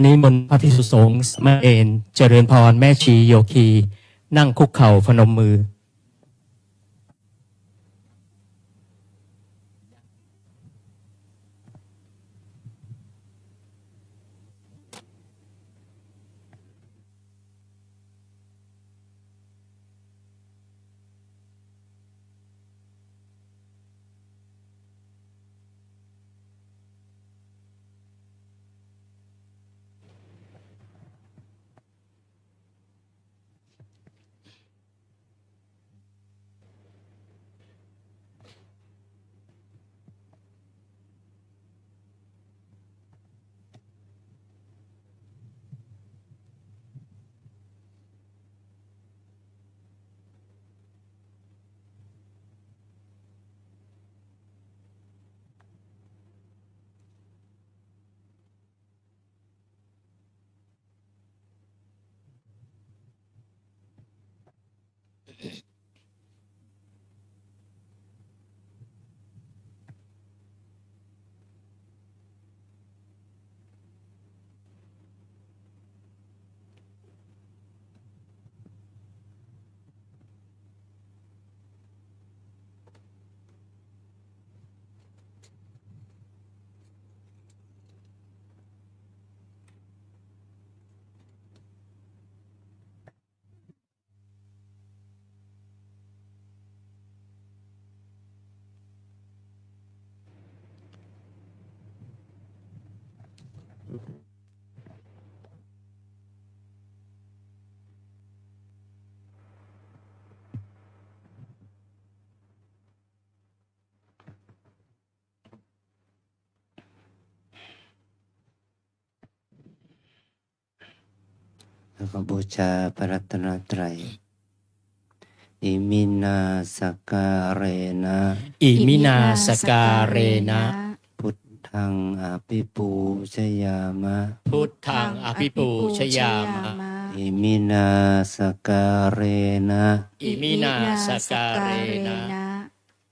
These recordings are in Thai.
นิมนต์พระภิกษุสงฆ์สามเณรเจริญพรแม่ชีโยคีนั่งคุกเข่าพนมมือแล้วก็บูชาพระรัตนตรัยอิมินาสการเรนะอิมินาสการเรนะพุทธังอภิปูชยามะพุทธังอภิปูชยามะอิมินาสการเรนะอิมินาสการเรนะ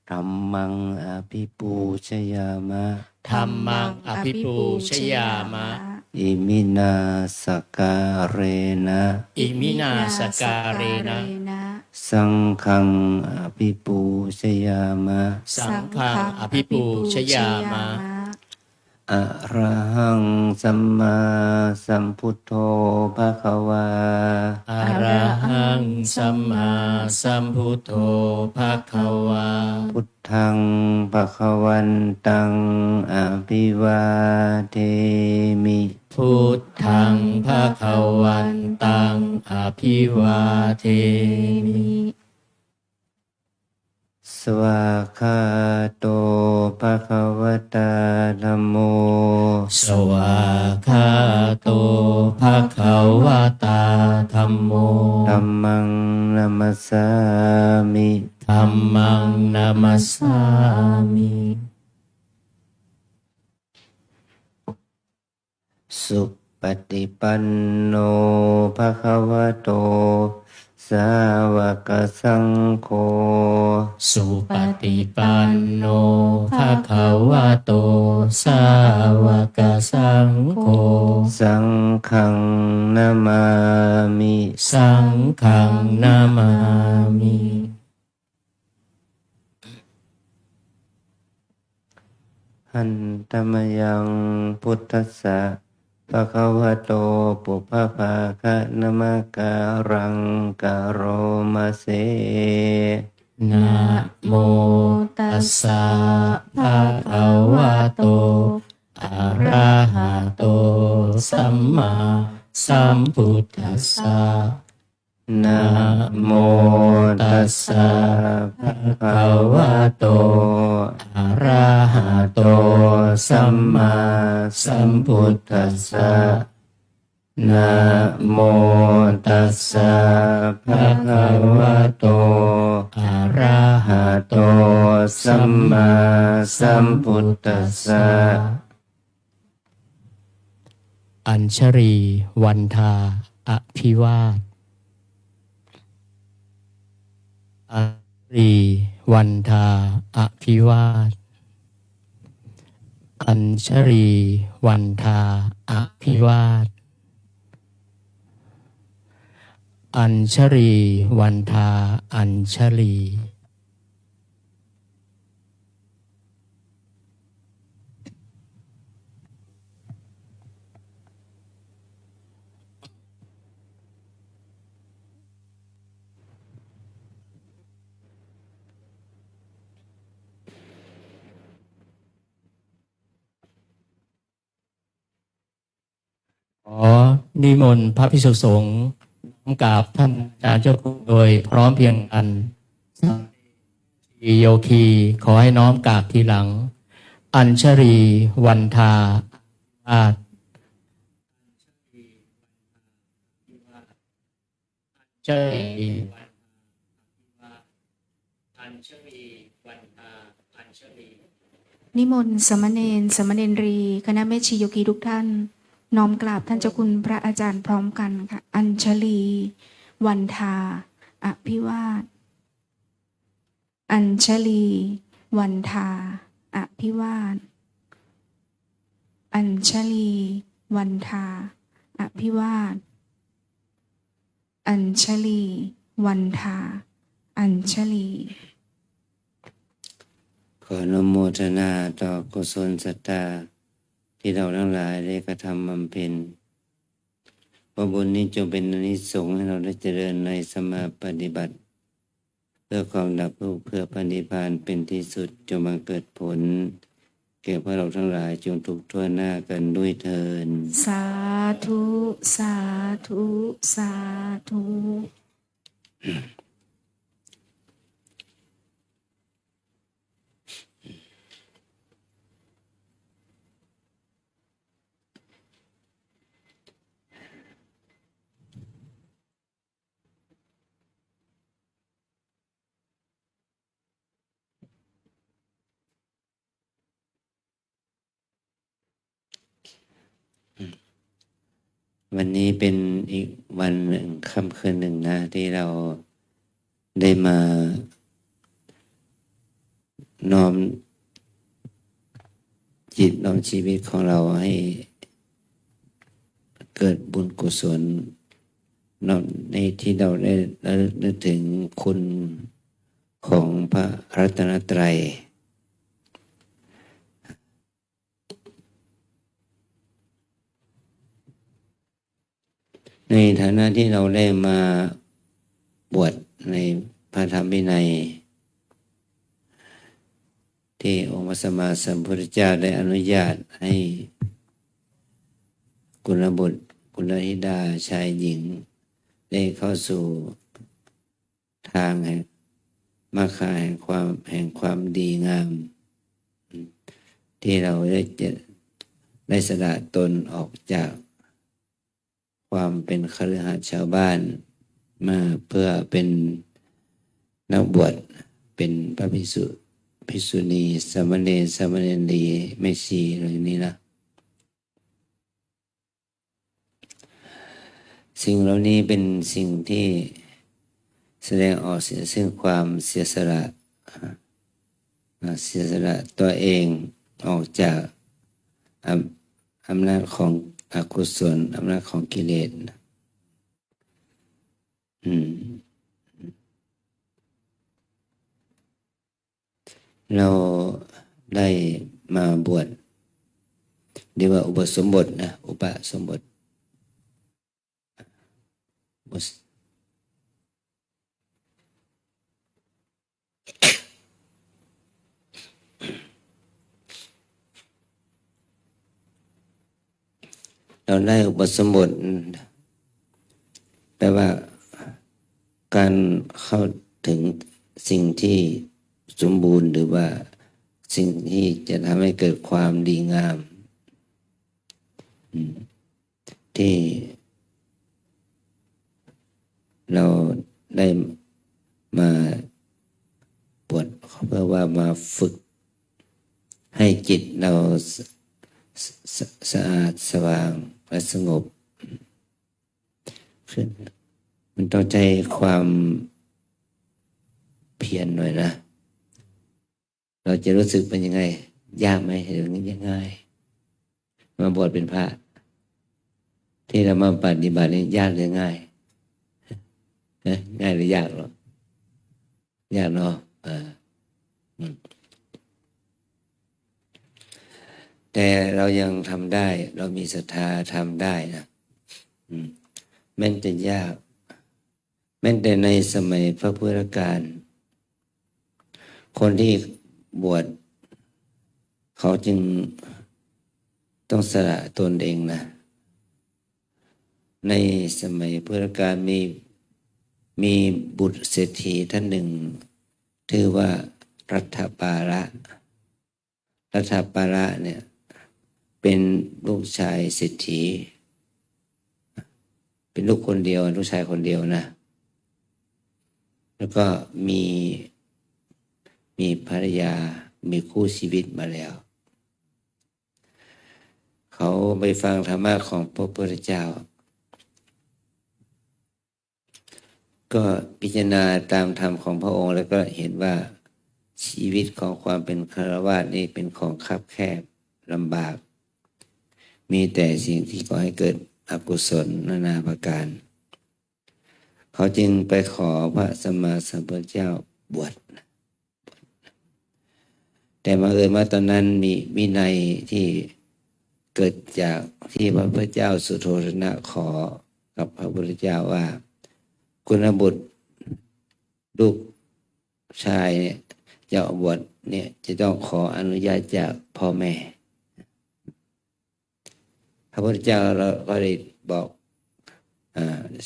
ธัมมังอภิปูชยามะธัมมังอภิปูชยามะอิมินาสการเรนะอิมินาสการเรนะสังฆังอภิปูชยามะสังฆังอภิปูชยามะอะระหังสัมมาสัมพุทโธภะคะวาอะระหังสัมมาสัมพุทโธภะคะวาพุทธังภะคะวันตังอภิวาเทมิพุทธังภะคะวันตังอภิวาเทมิสวากขาโตภะคะวตาธัมโมสวากขาโตภะคะวตาธัมโมธัมมังนัมสสามิธัมมังนัมสสามิสุปฏิปันโนภะคะวะโตสาวกสังโฆสุปฏิปันโนภะคะวะโตสาวกสังโฆสังฆังนามามิสังฆังนามามิหันธมยังพุทธัสสะภะคะวะโตปุพพภาคะนะมะการังกะโรมะเสนะโมตัสสะภะคะวะโตอะระหะโตสัมมาสัมพุทธัสสะนะโมตัสสะภะคะวะโตอะระหะโตสัมมาสัมพุทธัสสะนะโมตัสสะภะคะวะโตอะระหะโตสัมมาสัมพุทธัสสะอัญชรีวันทาอภิวาทอัญชรีวันทาอภิวาท อัญชลีวันทาอภิวาทอัญชลีวันทาอัญชลีขอนิมนต์พระภิกษุสงฆ์น้อมกราบท่านอาจารย์เจ้าคุณโดยพร้อมเพรียงกันโยคีขอให้น้อมกราบทีหลังอัญชลีวันทาอาเจริญอัญชลีวันทาอัญชลี นิมนต์สามเณรสามเณรีคณะแม่ชีโยคีทุกท่านน้อมกราบท่านเจ้าคุณพระอาจารย์พร้อมกันค่ะอัญชลีวันทาอภิวาทอัญชลีวันทาอภิวาทอัญชลีวันทาอภิวาทอัญชลีวันทาอัญชลี ขออนุโมทนาต่อกุศลศรัทธาที่เราทั้งหลายได้กระทำบำเพ็ญเพราะบุญนี้จงเป็นอานิสงส์ให้เราได้เจริญในสมาปฏิบัติ เพื่อความดับทุกข์เพื่อพระนิพพานเป็นที่สุดจงมาเกิดผลแก่พวกเราทั้งหลายจงทุกข์ทั่วหน้ากันด้วยเถิด สาธุสาธุสาธุ วันนี้เป็นอีกวันหนึ่งค่ำคืนหนึ่งนะที่เราได้มาน้อมจิตน้อมชีวิตของเราให้เกิดบุญกุศลในที่เราได้ระลึกนึกถึงคุณของพระรัตนตรัยในฐานะที่เราได้มาบวชในพระธรรมวินัยที่องค์พระสัมมาสัมพุทธเจ้าได้อนุญาตให้กุลบุตรกุลธิดาชายหญิงได้เข้าสู่ทางแห่งมรรคแห่งความดีงามที่เราได้สละตนออกจากความเป็นคฤหัสถ์ชาวบ้านมาเพื่อเป็นนักบวชเป็นพระภิกษุภิกษุณีสามเณรสามเณรีแม่ชีอะไรนี้นะสิ่งเหล่านี้เป็นสิ่งที่แสดงออกซึ่งความเสียสละตัวเองออกจากอำนาจของอกุศลอำนาจของกิเลสเราได้มาบวชเรียกว่าอุปสมบทนะอุปสมบทเราได้อุปสมบทแปลว่าการเข้าถึงสิ่งที่สมบูรณ์หรือว่าสิ่งที่จะทำให้เกิดความดีงามที่เราได้มาบวชเพื่อว่ามาฝึกให้จิตเราสะอาดสว่างและสงบขึ้นมันต้องใจความเพียรหน่อยนะเราจะรู้สึกเป็นยังไง ยากไหมเดี๋ยวนี้ง่ายมาบวชเป็นพระที่เรามาปฏิบัตินี่ยากหรือง่ายง่ายหรือยากหรอยากเนาะอืมแต่เรายังทำได้ เรามีศรัทธาทำได้นะแม้จะยากแม้แต่ในสมัยพระพุทธกาลคนที่บวชเขาจึงต้องสละตนเองนะในสมัยพุทธกาลมีบุตรเศรษฐีท่านหนึ่งชื่อว่ารัฐปาละเนี่ยเป็นลูกชายเศรษฐีเป็นลูกคนเดียวลูกชายคนเดียวนะแล้วก็มีภรรยามีคู่ชีวิตมาแล้วเขาไปฟังธรรมะของพระพุทธเจ้าก็พิจารณาตามธรรมของพระองค์แล้วก็เห็นว่าชีวิตของความเป็นฆราวาสนี่เป็นของคับแคบลำบากมีแต่สิ่งที่ก่อให้เกิดอกุศลนานาประการเขาจึงไปขอพระสัมมาสัมพุทธเจ้าบวชแต่บังเอิญว่าตอนนั้นมีวินัยที่เกิดจากที่พระพุทธเจ้าสุโธทนะขอกับพระพุทธเจ้าว่ากุณบุตรลูกชายเนี่ยจะบวชเนี่ยจะต้องขออนุญาตจากพ่อแม่พระพุทธเจ้าเราก็ได้บอก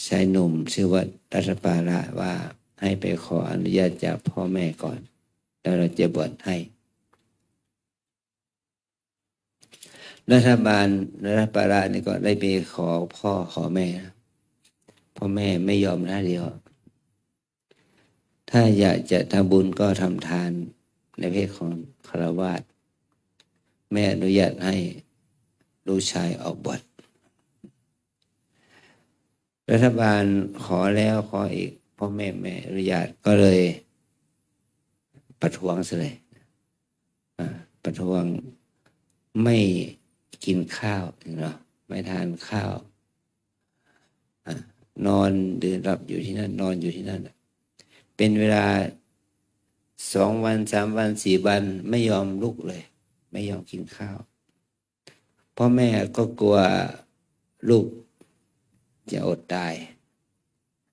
ชายหนุ่มชื่อว่ารัฐปาละว่าให้ไปขออนุญาตจากพ่อแม่ก่อนแล้วเราจะบวชให้รัฐปาละนี่ก็ได้ไปขอพ่อขอแม่พ่อแม่ไม่ยอมนะเดียวถ้าอยากจะทำบุญก็ทำทานในเพศของฆราวาสแม่อนุญาตให้ลูกชายออกบวชรัฐบาลขอแล้วขออีกพ่อแม่อนุญาตก็เลยประท้วงซะเลยประท้วงไม่กินข้าวเนาะไม่ทานข้าวนอนดื่มหลับอยู่ที่นั่นนอนอยู่ที่นั่นเป็นเวลา2 วัน 3 วัน 4 วันไม่ยอมลุกเลยไม่ยอมกินข้าวพ่อแม่ก็กลัวลูกจะอดตาย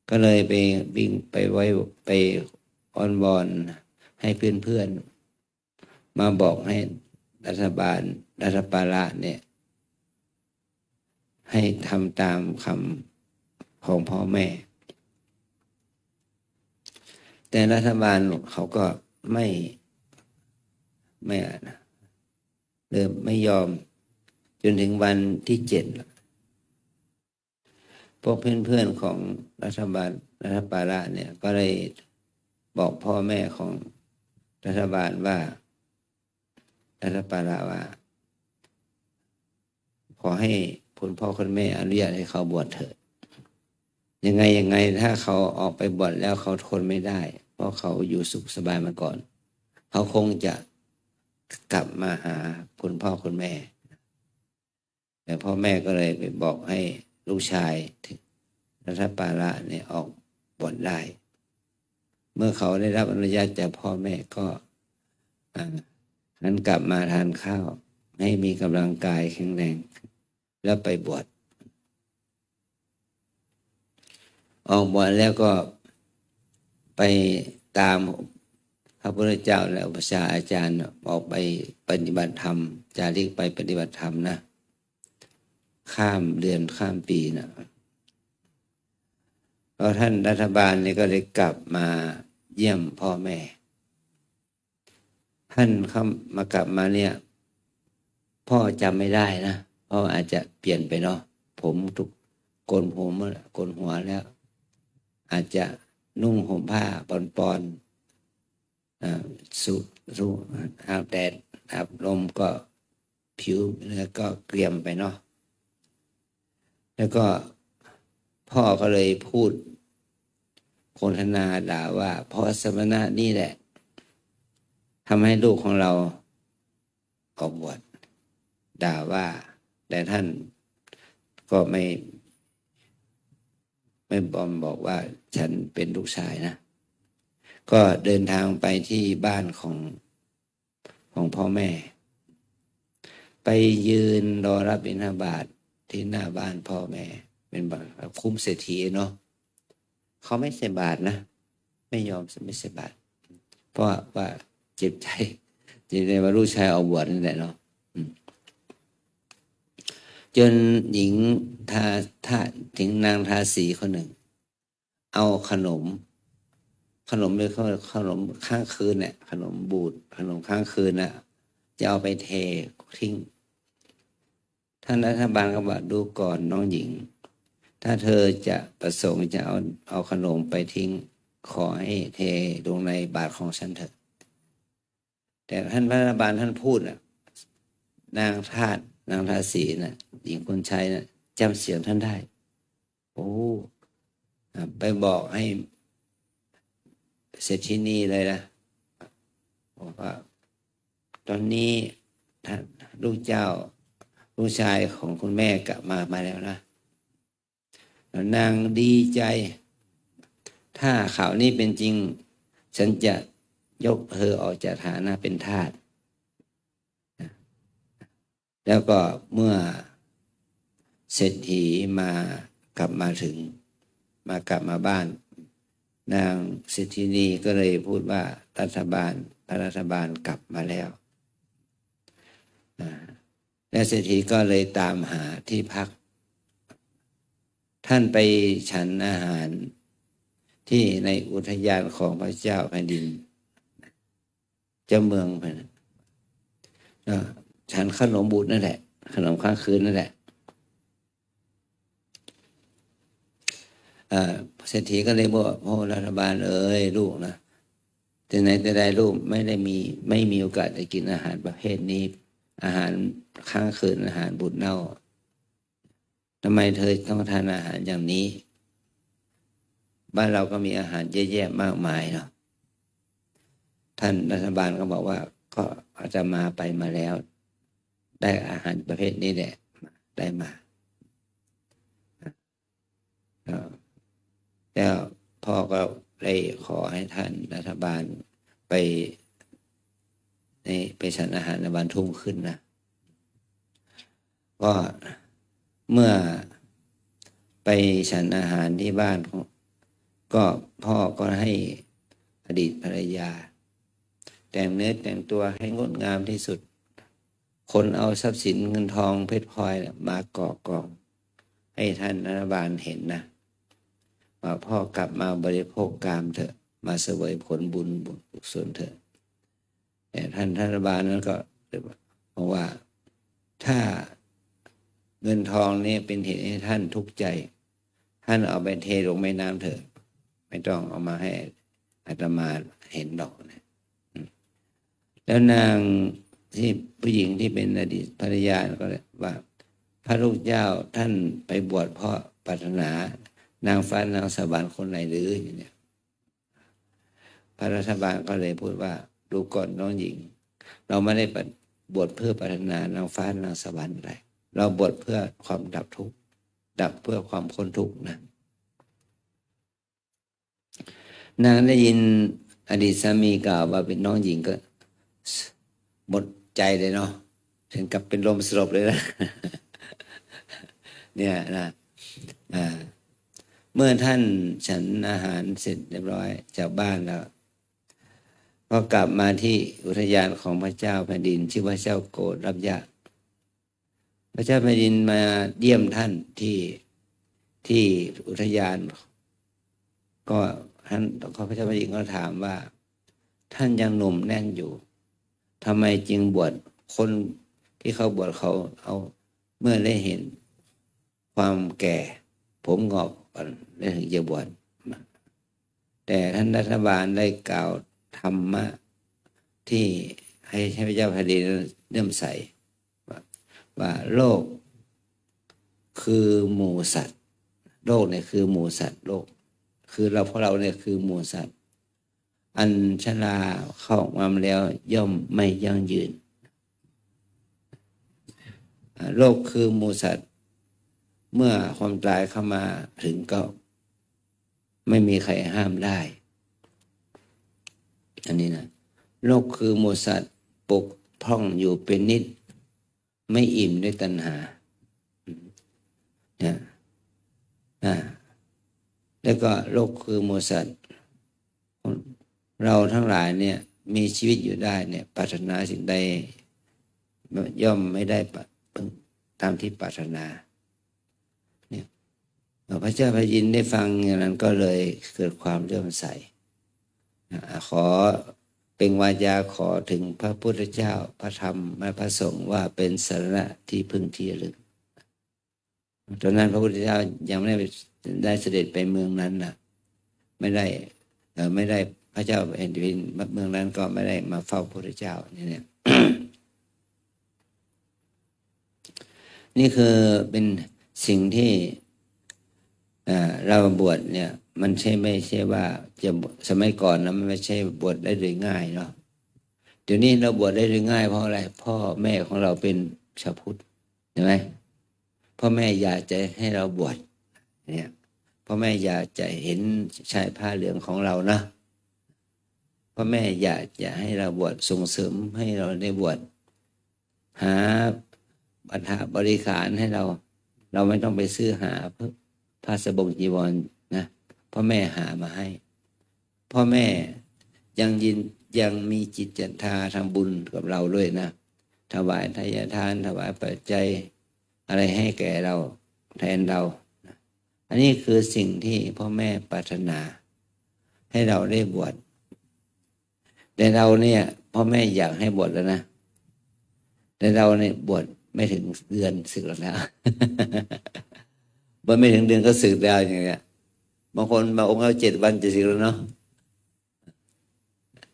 ก็เลยไปวิ่งไปไว้ไปอ้อนวอนให้เพื่อนมาบอกให้รัฐปาละเนี่ยให้ทำตามคำของพ่อแม่แต่รัฐบาลเขาก็ไม่เริ่มไม่ยอมจนถึงวันที่ 7พวกเพื่อนของรัฐปาละเนี่ยก็เลยบอกพ่อแม่ของรัฐบาลว่ารัฐปาละว่าขอให้คุณพ่อคุณแม่อนุญาตให้เขาบวชเถิดยังไงถ้าเขาออกไปบวชแล้วเขาทนไม่ได้เพราะเขาอยู่สุขสบายมาก่อนเขาคงจะกลับมาหาคุณพ่อคุณแม่แต่พ่อแม่ก็เลยไปบอกให้ลูกชายรัฐปาละเนี่ยออกบวชได้เมื่อเขาได้รับอนุญาตจากพ่อแม่ก็นั้นกลับมาทานข้าวให้มีกำลังกายแข็งแรงแล้วไปบวชออกบวชแล้วก็ไปตามพระพุทธเจ้าและอุปชฌาย์อาจารย์ออกไปปฏิบัติธรรมจาริกไปปฏิบัติธรรมนะข้ามเดือนข้ามปีนะพอท่านรัฐบาลนี่ก็เลยกลับมาเยี่ยมพ่อแม่ท่านเข้ามากลับมาเนี่ยพ่อจำไม่ได้นะเพราะอาจจะเปลี่ยนไปเนาะผมทุกโกนหัวแล้วอาจจะนุ่งห่มผ้าปอนสู้อาบแดดอาบลมก็ผิวเนื้อก็เกรียมไปเนาะแล้วก็พ่อก็เลยพูดโฆษณาด่าว่าเพราะสมณะนี่แหละทำให้ลูกของเรา ออกบวชด่าว่าแต่ท่านก็ไม่บอกว่าฉันเป็นลูกชายนะก็เดินทางไปที่บ้านของพ่อแม่ ไปยืนรอรับบิณฑบาตที่หน้าบ้านพ่อแม่เป็นแบบคุ้มเศรษฐีเนาะเขาไม่ใส่บาตรนะไม่ยอมไม่ใส่บาตรเพราะว่าเจ็บใจว่าลูกชายเอาบวชนั่นแหละเนาะจนหญิงทาถึงนางทาสีคนหนึ่งเอาขนมเลยขนมข้างคืนเนี่ยขนมบูดขนมข้างคืนน่ะจะเอาไปเททิ้งท่านรัฐบาลก็บอกดูก่อนน้องหญิงถ้าเธอจะประสงค์จะเอาขนมไปทิ้งขอให้เทลงในบาตรของฉันเถอะแต่ท่านรัฐบาลท่านพูดน่ะนางทาสีน่ะหญิงคนใช้น่ะจำเสียงท่านได้โอ้ไปบอกให้เศรษฐีนีเลยนะบอกว่าตอนนี้ท่านลูกชายของคุณแม่กลับมาแล้วนะแล้วนางดีใจถ้าข่าวนี้เป็นจริงฉันจะยกเธอออกจากฐานะเป็นทาสแล้วก็เมื่อเศรษฐีกลับมาบ้านนางเศรษฐีนีก็เลยพูดว่าพระรัฐบาลกลับมาแล้วและเศรษฐีก็เลยตามหาที่พักท่านไปฉันอาหารที่ในอุทยานของพระเจ้าแผ่นดินเจ้าเมืองไปฉันขนมบูดนั่นแหละขนมข้างคืนนั่นแหละเศรษฐีก็เลยบอกโอ้รัฐบาลลูกนะแต่ไหนแต่ใดลูกไม่มีโอกาสได้กินอาหารประเภทนี้อาหารข้างคืนอาหารบูดเน่าทำไมเธอต้องทานอาหารอย่างนี้บ้านเราก็มีอาหารเยอะแยะมากมายเนาะท่านรัฐบาลก็บอกว่าก็อาจจะไปมาแล้วได้อาหารประเภทนี้แหละได้มาแล้วพ่อก็ได้ขอให้ท่านรัฐบาลไปฉันอาหารในวันทุ่มขึ้นนะก็เมื่อไปฉันอาหารที่บ้านก็พ่อก็ให้อดีตภรรยาแต่งเนื้อแต่งตัวให้งดงามที่สุดคนเอาทรัพย์สินเงินทองเพชรพลอยมากองให้ท่านรัฐบาลเห็นนะว่าพ่อกลับมาบริโภคกามเถอะมาเสวยผลบุญกุศลเถอะแต่ท่านรัฐบาลนั้นก็บอกว่าถ้าเงินทองนี้เป็นเหตุให้ท่านทุกข์ใจท่านเอาไปเทลงแม่น้ำเถอะไม่ต้องเอามาให้อาตมาเห็นดอกนะแล้วนางที่ผู้หญิงที่เป็นอดีตภรรยาก็เลยว่าพระลูกเจ้าท่านไปบวชเพราะปรารถนานางฟ้านางสวรรค์คนไหนหรืออย่างเนี้ยพระรัฐบาลก็เลยพูดว่าดูก่อนน้องหญิงเราไม่ได้บวชเพื่อปรารถนานางฟ้านางสวรรค์อะไรเราบวชเพื่อความดับทุกข์ดับเพื่อความพ้นทุกข์นะนางได้ยินอดีตสามีกล่าวว่าเป็นน้องหญิงก็หมดใจเลยเนาะถึงกับเป็นลมสลบเลยนะ เนี่ยนะเมื่อท่านฉันอาหารเสร็จเรียบร้อยจากบ้านแล้วก็กลับมาที่อุทยานของพระเจ้าแผ่นดินชื่อว่าเจ้าโกรธรับยะพระเจ้าแผ่นดินมาเยี่ยมท่านที่อุทยานก็ท่านพระเจ้าแผ่นดินก็ถามว่าท่านยังหนุ่มแน่นอยู่ทำไมจึงบวชคนที่เขาบวชเขาเอาเมื่อได้เห็นความแก่ผมงอกก่อนแล้วถึงจะบวชแต่ท่านรัฐบาลได้กล่าวธรรมะที่ให้พระเจ้าแผ่นดินเลื่อมใสว่าโลกคือหมู่สัตว์โลกเนี่ยคือหมู่สัตว์โลกคือพวกเราเนี่ยคือหมู่สัตว์อันชราเข้ามาแล้วย่อมไม่ยั่งยืน โลกคือหมูสัตว์เมื่อความตายเข้ามาถึงก็ไม่มีใครห้ามได้อันนี้นะโลกคือหมูสัตว์ปกพร่องอยู่เป็นนิดไม่อิ่มด้วยตัณหาแล้วก็โลกคือหมูสัตว์เราทั้งหลายเนี่ยมีชีวิตอยู่ได้เนี่ยปรารถนาสิ่งใดย่อมไม่ได้ตามที่ปรารถนาเนี่ยพระเจ้าพระยินได้ฟังอย่างนั้นก็เลยเกิดความเลื่อมใสขอเป็นวาจาขอถึงพระพุทธเจ้าพระธรรมและพระสงฆ์ว่าเป็นสรณะที่พึ่งที่ระลึกตอนนั้นพระพุทธเจ้ายังไม่ได้เสด็จไปเมืองนั้นนะไม่ได้พระเจ้าแผ่นดินเมืองนั้นก็ไม่ได้มาเฝ้าพระพุทธเจ้าเนี่ย นี่คือเป็นสิ่งที่เราบวชเนี่ยมันไม่ใช่ว่าจะสมัยก่อนนะมันไม่ใช่บวชได้โดยง่ายเนาะเดี๋ยวนี้เราบวชได้โดยง่ายเพราะอะไรพ่อแม่ของเราเป็นชาวพุทธใช่ไหมพ่อแม่อยากจะให้เราบวชเนี่ยพ่อแม่อยากจะเห็นชายผ้าเหลืองของเรานะพ่อแม่อยากจะให้เราบวชส่งเสริมให้เราได้บวชหาบริขารให้เราไม่ต้องไปซื้อหาผ้าสบงจีวรนะพ่อแม่หามาให้พ่อแม่ยังมีจิตศรัทธาทำบุญกับเราด้วยนะถวายทายทานถวายปัจจัยอะไรให้แก่เราแทนเราอันนี้คือสิ่งที่พ่อแม่ปรารถนาให้เราได้บวชแต่เราเนี่ยพ่อแม่อยากให้บวชแล้วนะแต่เราเนี่ยบวชไม่ถึงเดือนสึกแล้ว บวชไม่ถึงเดือนก็สึกแล้วอย่างเงี้ยบางคนมาองค์เรา7 วันจะสึกแล้วเนาะ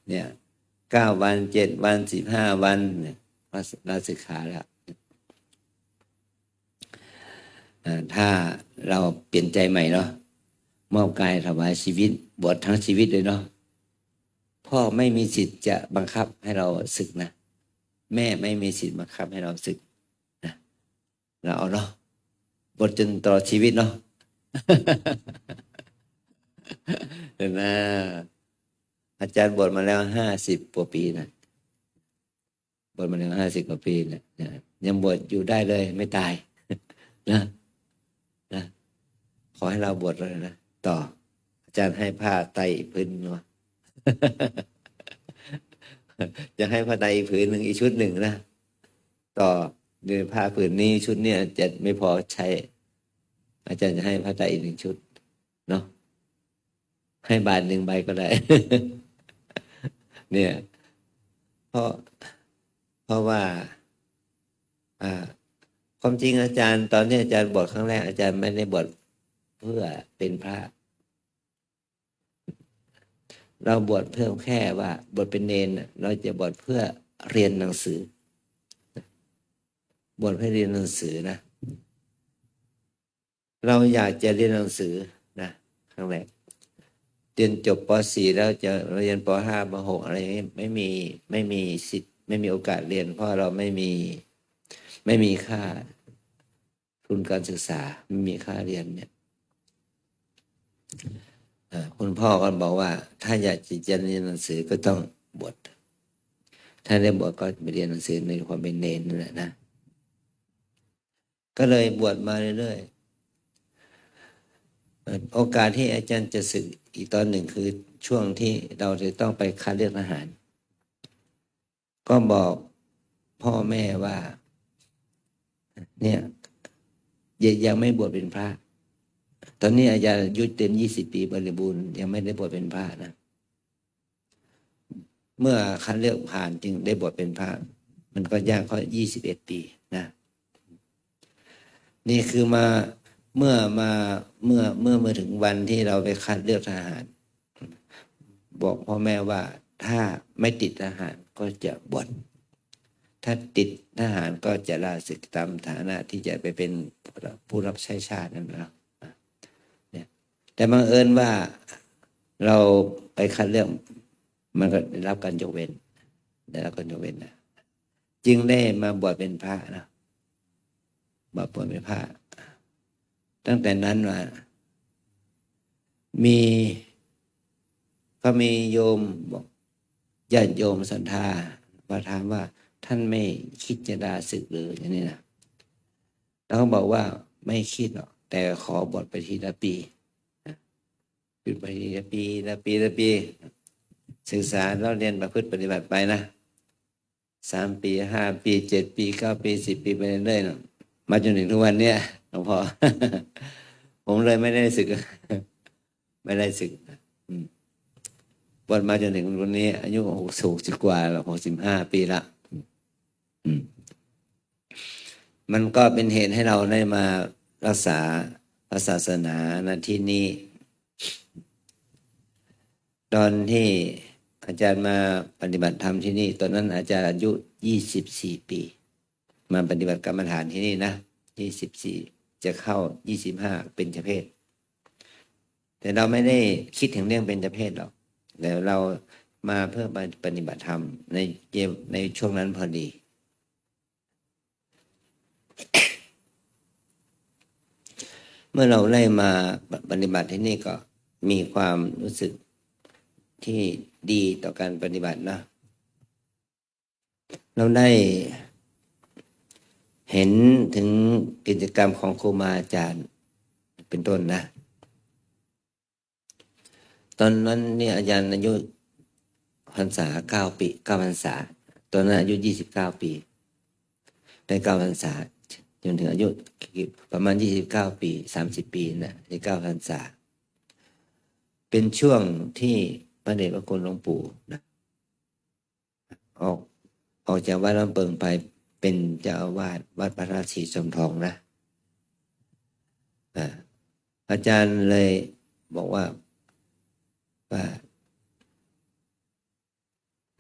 เนี่ย9 วัน7 วัน15 วันเนี่ยลาสิกขาแล้วถ้าเราเปลี่ยนใจใหม่เนาะมอบกายถวายชีวิตบวชทั้งชีวิตเลยเนาะพ่อไม่มีสิทธิ์จะบังคับให้เราสึกนะแม่ไม่มีสิทธิ์บังคับให้เราสึกนะเราเอาเนาะบวชจนตลอดชีวิตเนาะ เห็นไหมอาจารย์บวชมาแล้ว50 กว่าปีนะบวชมาแล้ว50 กว่าปีนะยังบวชอยู่ได้เลยไม่ตาย นะขอให้เราบวชเลยนะต่ออาจารย์ให้ผ้าไตรผืนเนาะ จะให้ผ้าไตรผืนหนึ่งอีกชุดหนึ่งนะต่อเดือนผ้าผืนนี้ชุดเนี่ยจะไม่พอใช้อาจารย์จะให้ผ้าไตรอีก1 ชุดเนาะให้บาท1 ใบก็ได้ เนี่ยเพราะว่าความจริงอาจารย์ตอนนี้อาจารย์บวชครั้งแรกอาจารย์ไม่ได้บวชเพื่อเป็นพระเราบวชเพื่อแค่ว่าบวชเป็นเณรเราจะบวชเพื่อเรียนหนังสือบวชเพื่อเรียนหนังสือนะเราอยากจะเรียนหนังสือนะครั้งแรกเรียนจบป .4 แล้วจะเรียนป .5 ป .6 อะไรอย่างนี้ไม่มีสิทธิ์ไม่มีโอกาสเรียนเพราะเราไม่มีค่าทุนการศึกษาไม่มีค่าเรียนเนี่ยคุณพ่อก็บอกว่าถ้าอยากจะเรียนหนังสือก็ต้องบวชถ้าได้บวชก็ไปเรียนหนังสือในความเป็นเณรนั่นแหละนะก็เลยบวชมาเรื่อยๆโอกาสที่อาจารย์จะศึกอีกตอนหนึ่งคือช่วงที่เราจะต้องไปคัดเลือกทหารก็บอกพ่อแม่ว่าเนี่ยยังไม่บวชเป็นพระตอนนี้อาจารย์อายุเต็ม20 ปีบริบูรณ์ยังไม่ได้บวชเป็นพระนะเมื่อคัดเลือกผ่านจึงได้บวชเป็นพระมันก็ย่างเขา21 ปีนะนี่คือเมื่อถึงวันที่เราไปคัดเลือกทหารบอกพ่อแม่ว่าถ้าไม่ติดทหารก็จะบวชถ้าติดทหารก็จะลาศึกตามฐานะที่จะไปเป็นผู้รับใช้ชาตินั่นแหละเนี่ยแต่บังเอิญว่าเราไปคัดเลือกมันก็ได้รับการยกเว้นนะจึงได้มาบวชเป็นพระนะ บาปบุญไม่พลาดตั้งแต่นั้นมามีก็มีโยมบอกญาติโยมศรัทธามาถามว่าท่านไม่คิดจะลาศึกหรืออย่างนี้นะแล้วก็บอกว่าไม่คิดหรอกแต่ขอบวชไปทีละปีหยุดไปทีละปีศึกษาแล้วเรียนประพฤติปฏิบัติไปนะ3 ปี 5 ปี 7 ปี 9 ปี 10 ปีไปเรื่อยๆนะมาจนถึงทุกวันเนี้ยหลวงพ่อ ผมเลยไม่ได้ศึก ไม่ได้ศึกบวชมาจนถึงวันนี้อายุ60 กว่าแล้ว65 ปีละมันก็เป็นเหตุให้เราได้มารักษาพระศาสนาณที่นี้ตอนที่อาจารย์มาปฏิบัติธรรมที่นี่ตอนนั้นอาจารย์อายุ24 ปีมาปฏิบัติกรรมฐานที่นี่นะ24จะเข้า25เป็นเจเพศแต่เราไม่ได้คิดถึงเรื่องเป็นเจเพศหรอกแต่เรามาเพื่อปฏิบัติธรรมในช่วงนั้นพอดีเมื่อเราได้มาปฏิบัติที่นี่ก็มีความรู้สึกที่ดีต่อการปฏิบัตินะเราได้เห็นถึงกิจกรรมของครูบาอาจารย์เป็นต้นนะตอนนั้นเนี่ยอาจารย์อายุพรรษา9 ปี9 พรรษาตอนนั้นอายุ29 ปีได้9 พรรษาจนถึงอายุประมาณ29 ปี30 ปีนะใน9 พรรษาเป็นช่วงที่พระเดชพระคุณหลวงปู่นะออกจากวัดลำเปิงไปเป็นเจ้าอาวาสวัดพระราชีสมทองนะอาจารย์เลยบอกว่าพ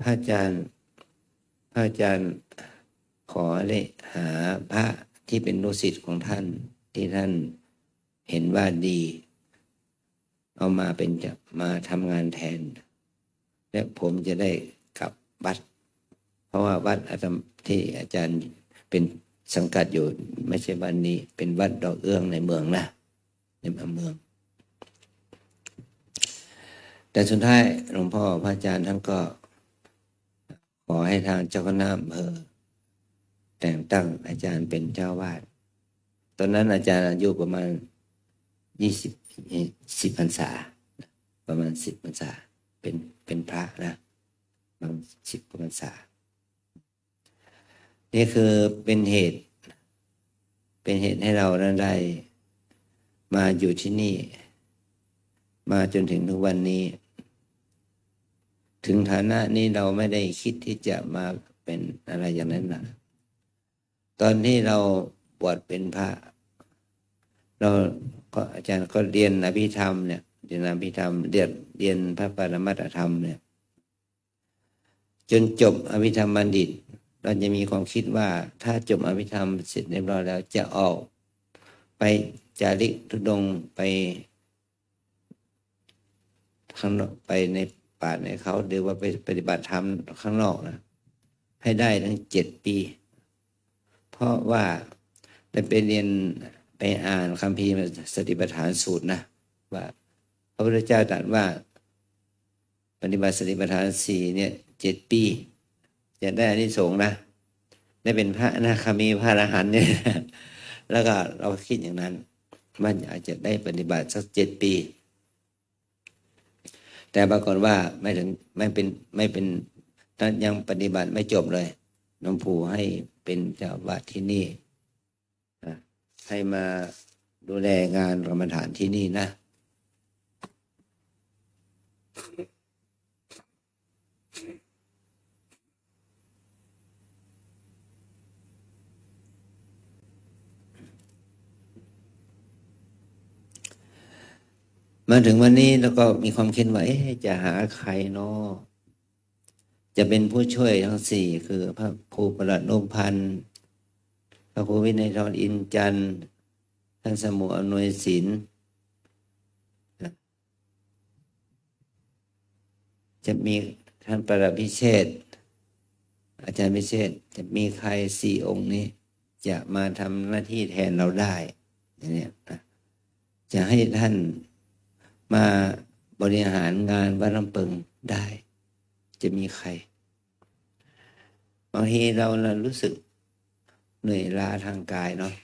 ระอาจารย์ขอได้หาพระที่เป็นลูกศิษย์ของท่านที่ท่านเห็นว่าดีเอามาเป็นจะมาทำงานแทนและผมจะได้กลับวัดเพราะว่าวัดที่อาจารย์เป็นสังกัดอยู่ไม่ใช่วัดนี้เป็นวัดดอกเอื้องในเมืองนะในเมืองแต่สุดท้ายหลวงพ่อพระอาจารย์ท่านก็ขอให้ทางเจ้าคณะอำเภอแต่งตั้งอาจารย์เป็นเจ้าวาดตอนนั้นอาจารย์อายุประมาณ10 พรรษาประมาณ10 พรรษาเป็นพระนะบาง10 พรรษานี่คือเป็นเหตุให้เราได้มาอยู่ที่นี่มาจนถึงทุกวันนี้ถึงฐานะนี้เราไม่ได้คิดที่จะมาเป็นอะไรอย่างนั้นนะตอนที่เราบวชเป็นพระเราก็อาจารย์ก็เรียนอภิธรรมเนี่ยเรียนอภิธรรมเรียนพระปรมัตถธรรมเนี่ยจนจบอภิธรรมบัณฑิตเราจะมีความคิดว่าถ้าจบอภิธรรมเสร็จเรียบร้อยแล้วจะออกไปจาริกธุดงค์ไปข้างนอกไปในป่าในเขาหรือว่าไปปฏิบัติธรรมข้างนอกนะให้ได้ทั้ง7 ปีเพราะว่าได้ไปเรียนไปอ่านคัมภีร์สติปัฏฐานสูตรนะว่าพระพุทธเจ้าตรัสว่าปฏิบัติสติปัฏฐาน4เนี่ย7 ปีจะได้อานิสงส์นะได้เป็นพระอนาคามีพระอรหันต์เนี่ยแล้วก็เราคิดอย่างนั้นมันอาจจะได้ปฏิบัติสัก7 ปีแต่ปรากฏว่าไม่เป็นท่านยังปฏิบัติไม่จบเลยหลวงปู่ให้เป็นเจ้าอาวาสที่นี่ให้มาดูแลงานกรรมฐานที่นี่นะมาถึงวันนี้แล้วก็มีความคิดว่าจะหาใครเนาะจะเป็นผู้ช่วยทั้ง4คือพระครูประหลัดนุพันธ์พระครูวินัยทรอินจันทร์ท่านสมุอำนวยศิลป์จะมีท่านประหลัดพิเชษฐ์อาจารย์พิเชษฐ์จะมีใคร4 องค์นี้ จะมาทำหน้าที่แทนเราได้อย่างเนี้ยนะจะให้ท่านมาบริหารงานวัดลำปึงได้ จะมีใครบางทีเรารู้สึกเหนื่อยล้าทางกายเนาะ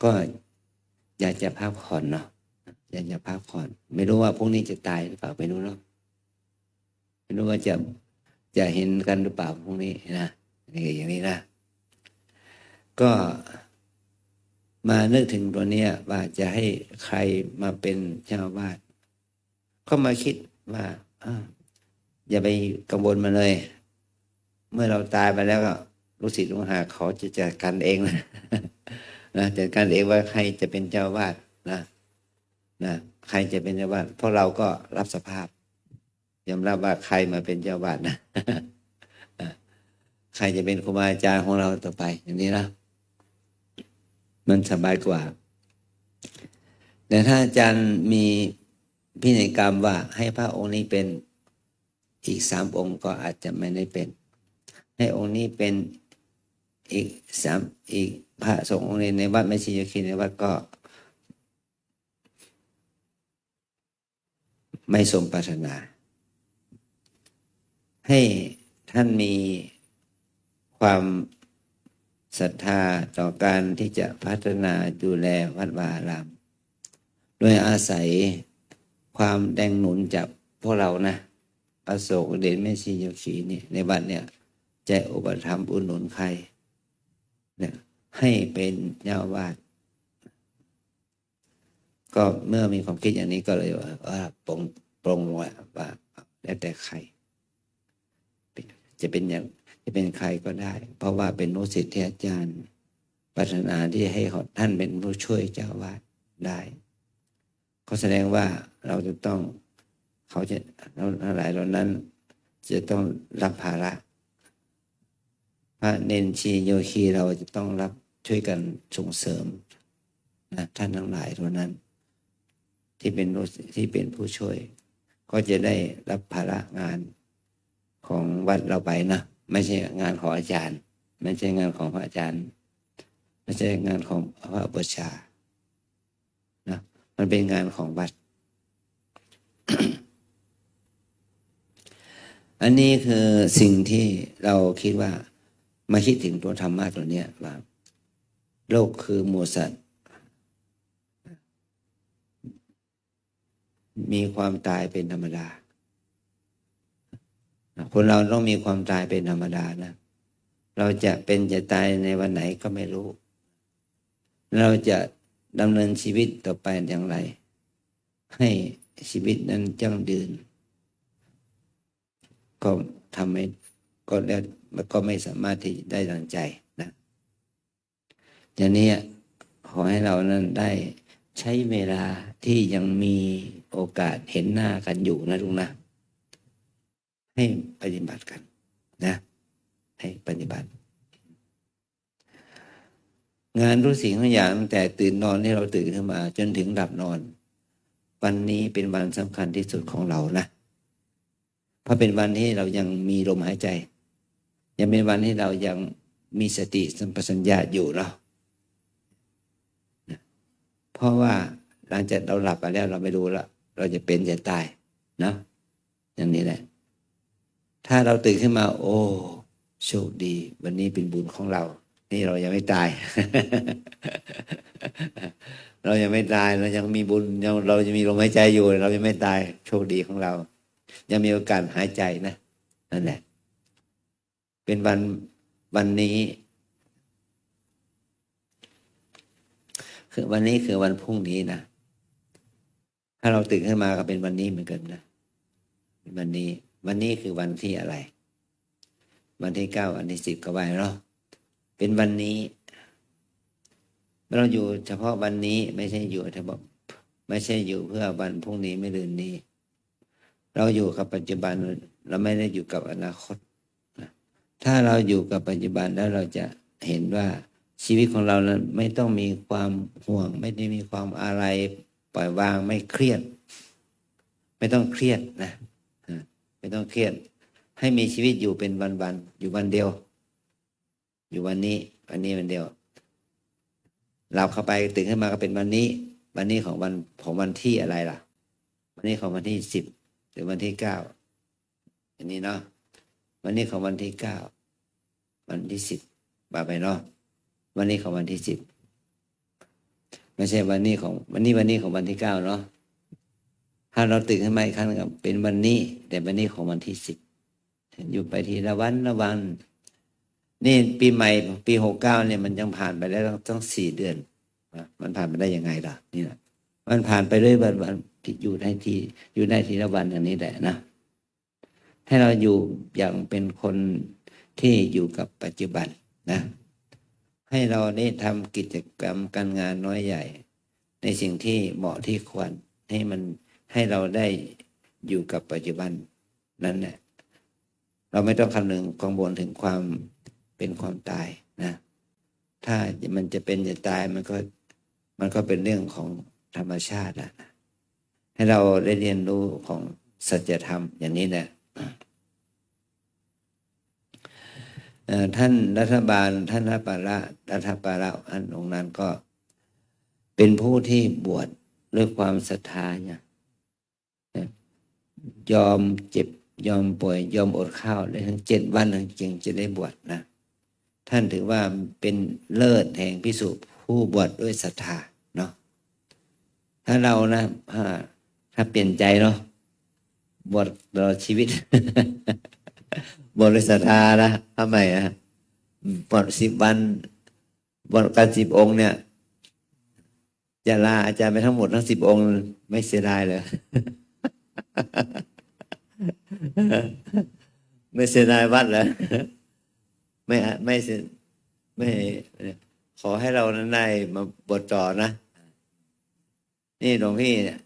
ก็อยากจะพักผ่อนเนาะอยากจะพักผ่อนไม่รู้ว่าพรุ่งนี้จะตายหรือเปล่าไม่รู้เนาะไม่รู้ว่าจะเห็นกันหรือเปล่าพรุ่งนี้นะอย่างนี้นะก็มานึกถึงตัวเนี้ยว่าจะให้ใครมาเป็นเจ้าอาวาสก็มาคิดว่าอย่าไปกังวลมาเลย เมื่อเราตายไปแล้วก็ลูกศิษย์ลูกหาเขาจะจัดการเองนะ นะจัดการเองว่าใครจะเป็นเจ้าอาวาสนะใครจะเป็นเจ้าอาวาสเพราะเราก็รับสภาพยอมรับว่าใครมาเป็นเจ้าอาวาสนะ ใครจะเป็นครูบาอาจารย์ของเราต่อไปอย่างนี้นะมันสบายกว่าแต่ถ้าอาจารย์มีพินัยกรรมว่าให้พระองค์นี้เป็นอีก3 องค์ก็อาจจะไม่ได้เป็นให้องค์นี้เป็นอีกพระสงฆ์องค์ในวัดไม่ใช่โยคีในวัดก็ไม่สมปรารถนาให้ท่านมีความศรัทธาต่อการที่จะพัฒนาดูแลวัดวาอารามโดยอาศัยความแรงหนุนจากพวกเรานะอโศกเด่นแม่ชีโยคีนี่ในวัดเนี่ยจะอุปถัมภ์อุดหนุนใครเนี่ยให้เป็นเจ้าอาวาสก็เมื่อมีความคิดอย่างนี้ก็เลยว่าปรงว่าแล้วแต่ใครจะเป็นใครก็ได้ เพราะว่าเป็นลูกศิษย์ที่อาจารย์ปรารถนาที่ให้ท่านเป็นผู้ช่วยเจ้าอาวาสได้ก็แสดงว่าเราจะต้องเขาจะหลายเหล่านั้นจะต้องรับภาระพระเนนชีโยคีเราจะต้องรับช่วยกันส่งเสริมนะท่านทั้งหลายเหล่านั้นที่เป็นผู้ช่วย ก็จะได้รับภาระงานของวัดเราไปนะไม่ใช่งานของอาจารย์ไม่ใช่งานของพระอาจารย์ไม่ใช่งานของพระอุปัชฌาย์นะมันเป็นงานของวัด อันนี้คือสิ่งที่เราคิดว่ามาคิดถึงตัวธรรมะตัวเนี้ยว่าโลกคือหมู่สัตว์มีความตายเป็นธรรมดาคนเราต้องมีความตายเป็นธรรมดานะเราจะเป็นจะตายในวันไหนก็ไม่รู้เราจะดำเนินชีวิตต่อไปอย่างไรให้ชีวิตนั้นยั่งยืนก็ทำให้ก็แล้วก็ไม่สามารถที่ได้ดังใจนะอย่างนี้ขอให้เรานั้นได้ใช้เวลาที่ยังมีโอกาสเห็นหน้ากันอยู่นะลุงนะให้ปฏิบัติกันนะให้ปฏิบัติงานทุกสิ่งทุกอย่างตั้งแต่ตื่นนอนที่เราตื่นขึ้นมาจนถึงหลับนอนวันนี้เป็นวันสำคัญที่สุดของเรานะเพราะเป็นวันที่เรายังมีลมหายใจยังเป็นวันที่เรายังมีสติสัมปชัญญะอยู่เนาะเพราะว่าหลังจากเราหลับไปแล้วเราไม่รู้แล้วเราจะเป็นจะตายเนาะอย่างนี้แหละถ้าเราตื่นขึ้นมาโอ้โชคดีวันนี้เป็นบุญของเรานี่เรายังไม่ตาย เรายังไม่ตายเรายังมีบุญเรายังมีลมหายใจอยู่เรายังไม่ตายโชคดีของเรายังมีโอกาสหายใจนะนั่นแหละเป็นวันนี้คือวันนี้คือวันพรุ่งนี้นะถ้าเราตื่นขึ้นมาก็เป็นวันนี้เหมือนกันนะวันนี้คือวันที่อะไรวันที่9วันที่10ก็ว่าเนาะเป็นวันนี้เราอยู่เฉพาะวันนี้ไม่ใช่อยู่เฉพาะไม่ใช่อยู่เพื่อวันพรุ่งนี้ไม่ลืนนี้เราอยู่กับปัจจุบันเราไม่ได้อยู่กับอนาคตถ้าเราอยู่กับปัจจุบันแล้วเราจะเห็นว่าชีวิตของเรานั้นไม่ต้องมีความห่วงไม่ได้มีความอะไรปล่อยวางไม่เครียดไม่ต้องเครียดนะไม่ต้องเครียดให้มีชีวิตอยู่เป็นวันๆอยู่วันเดียวอยู่วันนี้ วันนี้วันเดียวหลับเข้าไปตื่นขึ้นมาก็เป็นวันนี้ของวันที่อะไรล่ะวันนี้ของวันที่10หรือวันที่9อันนี้เนาะวันนี้ของวันที่9วันที่10ว่าไปเนาะวันนี้ของวันที่10ไม่ใช่วันนี้ของวันนี้ของวันที่9เนาะถ้าเราตื่นขึ้นมาอีกครั้งนึงเป็นวันนี้แต่วันนี้ของวันที่10อยู่ไปทีละวันนี่ปีใหม่ปี69เนี่ยมันยังผ่านไปแล้วต้อง4 เดือนมันผ่านไปได้ยังไงล่ะนี่แหละมันผ่านไปเรื่อยวันที่อยู่ได้ทีละวันอย่างนี้แหละนะให้เราอยู่อย่างเป็นคนที่อยู่กับปัจจุบันนะให้เราได้ทำกิจกรรมการงานน้อยใหญ่ในสิ่งที่เหมาะที่ควรให้เราได้อยู่กับปัจจุบันนั้นแหละเราไม่ต้องคำนึงกังวลถึงความเป็นความตายนะถ้ามันจะเป็นจะตายมันก็เป็นเรื่องของธรรมชาตินะให้เราได้เรียนรู้ของสัจธรรมอย่างนี้แหละท่านรัฐบาลท่านรัฐปาระอันองค์นั้นก็เป็นผู้ที่บวชด้วยความศรัทธาเนี่ยยอมเจ็บยอมป่วยยอมอดข้าวได้ทั้ง7 วันจึงจะได้บวชนะท่านถือว่าเป็นเลิศแห่งภิกษุผู้บวชด้วยศรัทธาเนาะถ้าเรานะถ้าเปลี่ยนใจเนาะบวชตลอดชีวิต บวชด้วยศรัทธานะทำไมบวช10 วันบวชกัน10 องค์เนี่ยจะลาอาจารย์ไปทั้งหมดทั้ง10 องค์ไม่เสียดายเลย ไม่เสียดายวัดเหรอไม่ขอให้เรานั้นได้มาบวชต่อนะนี่หลวงพี่เนี่ย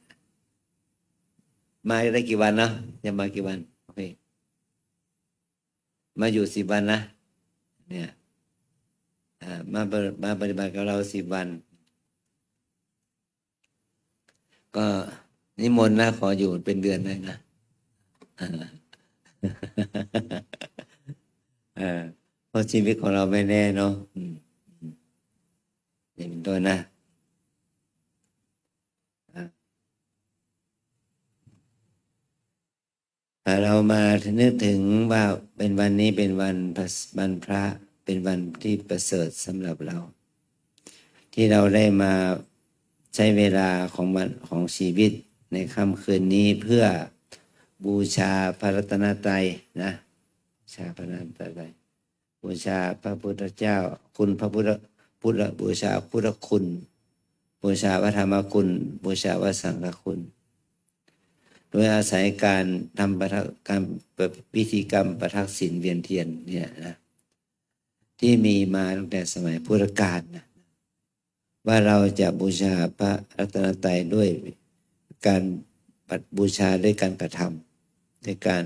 มาได้กี่วันนะจะมากี่วันโอเคมาอยู่10 วันนะเนี่ยมาปฏิบัติกับเรา10 วันก็นิมนต์นะขออยู่เป็นเดือนได้นะเพราะชีวิตของเราไม่แน่เนาะนี่เป็นต้นนะเรามานึกถึงว่าเป็นวันนี้เป็นวันพระเป็นวันที่ประเสริฐสำหรับเราที่เราได้มาใช้เวลาของชีวิตในค่ำคืนนี้เพื่อบูชาพระรัตนตรัยนะบูชาพระรัตนตรัยบูชาพระพุทธเจ้าคุณพระพุทธบูชาพุทธคุณบูชาพระธรรมคุณบูชาพระสังฆคุณโดยอาศัยการทำการพิธีกรรมประทักษิณเวียนเทียนเนี่ยนะที่มีมาตั้งแต่สมัยพุทธกาลนะว่าเราจะบูชาพระรัตนตรัยด้วยการบูชาด้วยการกระทำด้วยการ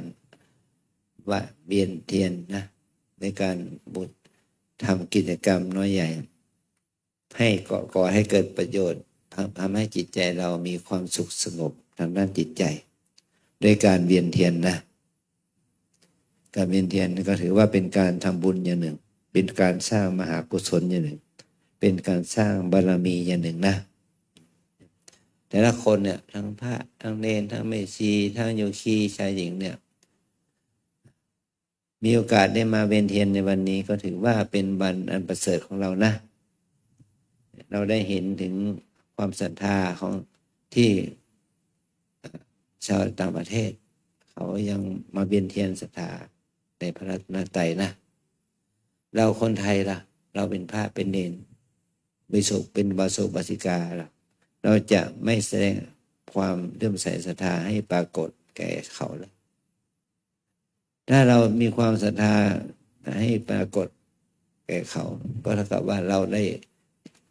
เวียนเทียนนะในการทำกิจกรรมน้อยใหญ่ให้ก่อให้เกิดประโยชน์ทำให้จิตใจเรามีความสุขสงบทางด้านจิตใจด้วยการเวียนเทียนนะการเวียนเทียนก็ถือว่าเป็นการทำบุญอย่างหนึ่งเป็นการสร้างมหากุศลอย่างหนึ่งเป็นการสร้างบารมีอย่างหนึ่งนะแต่ละคนเนี่ยทั้งพระทั้งเณรทั้งแม่ชีทั้งโยคีชายหญิงเนี่ยมีโอกาสได้มาเวียนเทียนในวันนี้ก็ถือว่าเป็นวันอันประเสริฐของเรานะเราได้เห็นถึงความศรัทธาของที่ชาวต่างประเทศเขายังมาเวียนเทียนศรัทธาในพระรัตนตรัยนะเราคนไทยล่ะเราเป็นพระเป็นเณรเป็นบาโสบาสิกาเราจะไม่แสดงความเลื่อมใสศรัทธาให้ปรากฏแก่เขาเลยถ้าเรามีความศรัทธาให้ปรากฏแก่เขาก็เท่ากับว่าเราได้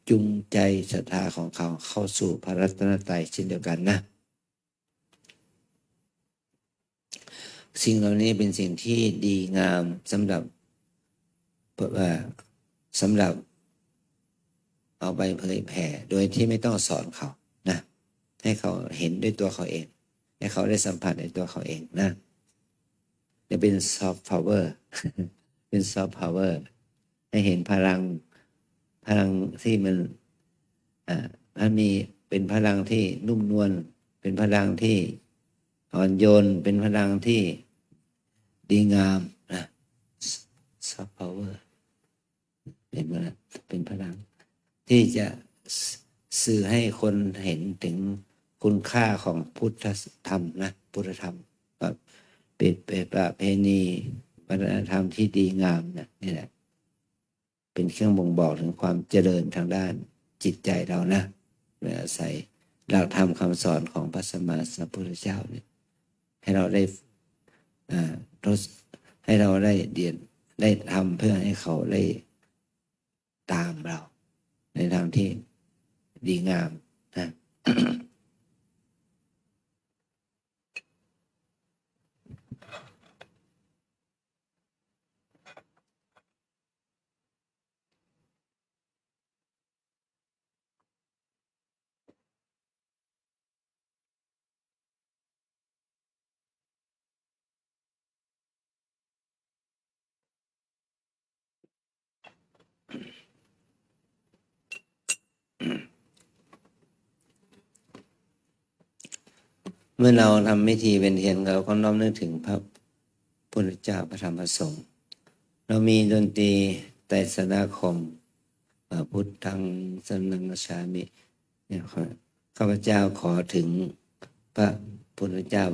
จูงใจศรัทธาของเขาเข้าสู่พระรัตนตรัยเช่นเดียวกันนะสิ่งเหล่านี้เป็นสิ่งที่ดีงามสำหรับเอาไปเผยแผ่โดยที่ไม่ต้องสอนเขานะให้เขาเห็นด้วยตัวเขาเองให้เขาได้สัมผัสในตัวเขาเองนะจะเป็นซอฟต์พาวเวอร์ เป็นซอฟต์พาวเวอร์ให้เห็นพลัง พลังที่มันมีเป็นพลังที่นุ่มนวลเป็นพลังที่อ่อนโยนเป็นพลังที่ดีงามนะซอฟต์พาวเวอร์เป็นพลังที่จะสื่อให้คนเห็นถึงคุณค่าของพุทธธรรมนะพุทธธรรมเป็นประเพณีวัฒนธรรมที่ดีงามนะนี่แหละเป็นเครื่องบ่งบอกถึงความเจริญทางด้านจิตใจเรานะโดยอาศัยหลักธรรมคำสอนของพระสัมมาสัมพุทธเจ้าเนี่ยให้เราได้ให้เราได้เรียนได้ทำเพื่อให้เขาได้ตามเราในทางที่ดีงามนะ เมื่อเราทำพิธีเป็นเทียนเราก็น้อมนึกถึงพระพุทธเจ้าพระธรรมพระสงฆ์เรามีดนตรีไตรสนาคมพุทธังสรณังคัจฉามิเนี่ยข้าพเจ้าขอถึงพระพุทธเจ้า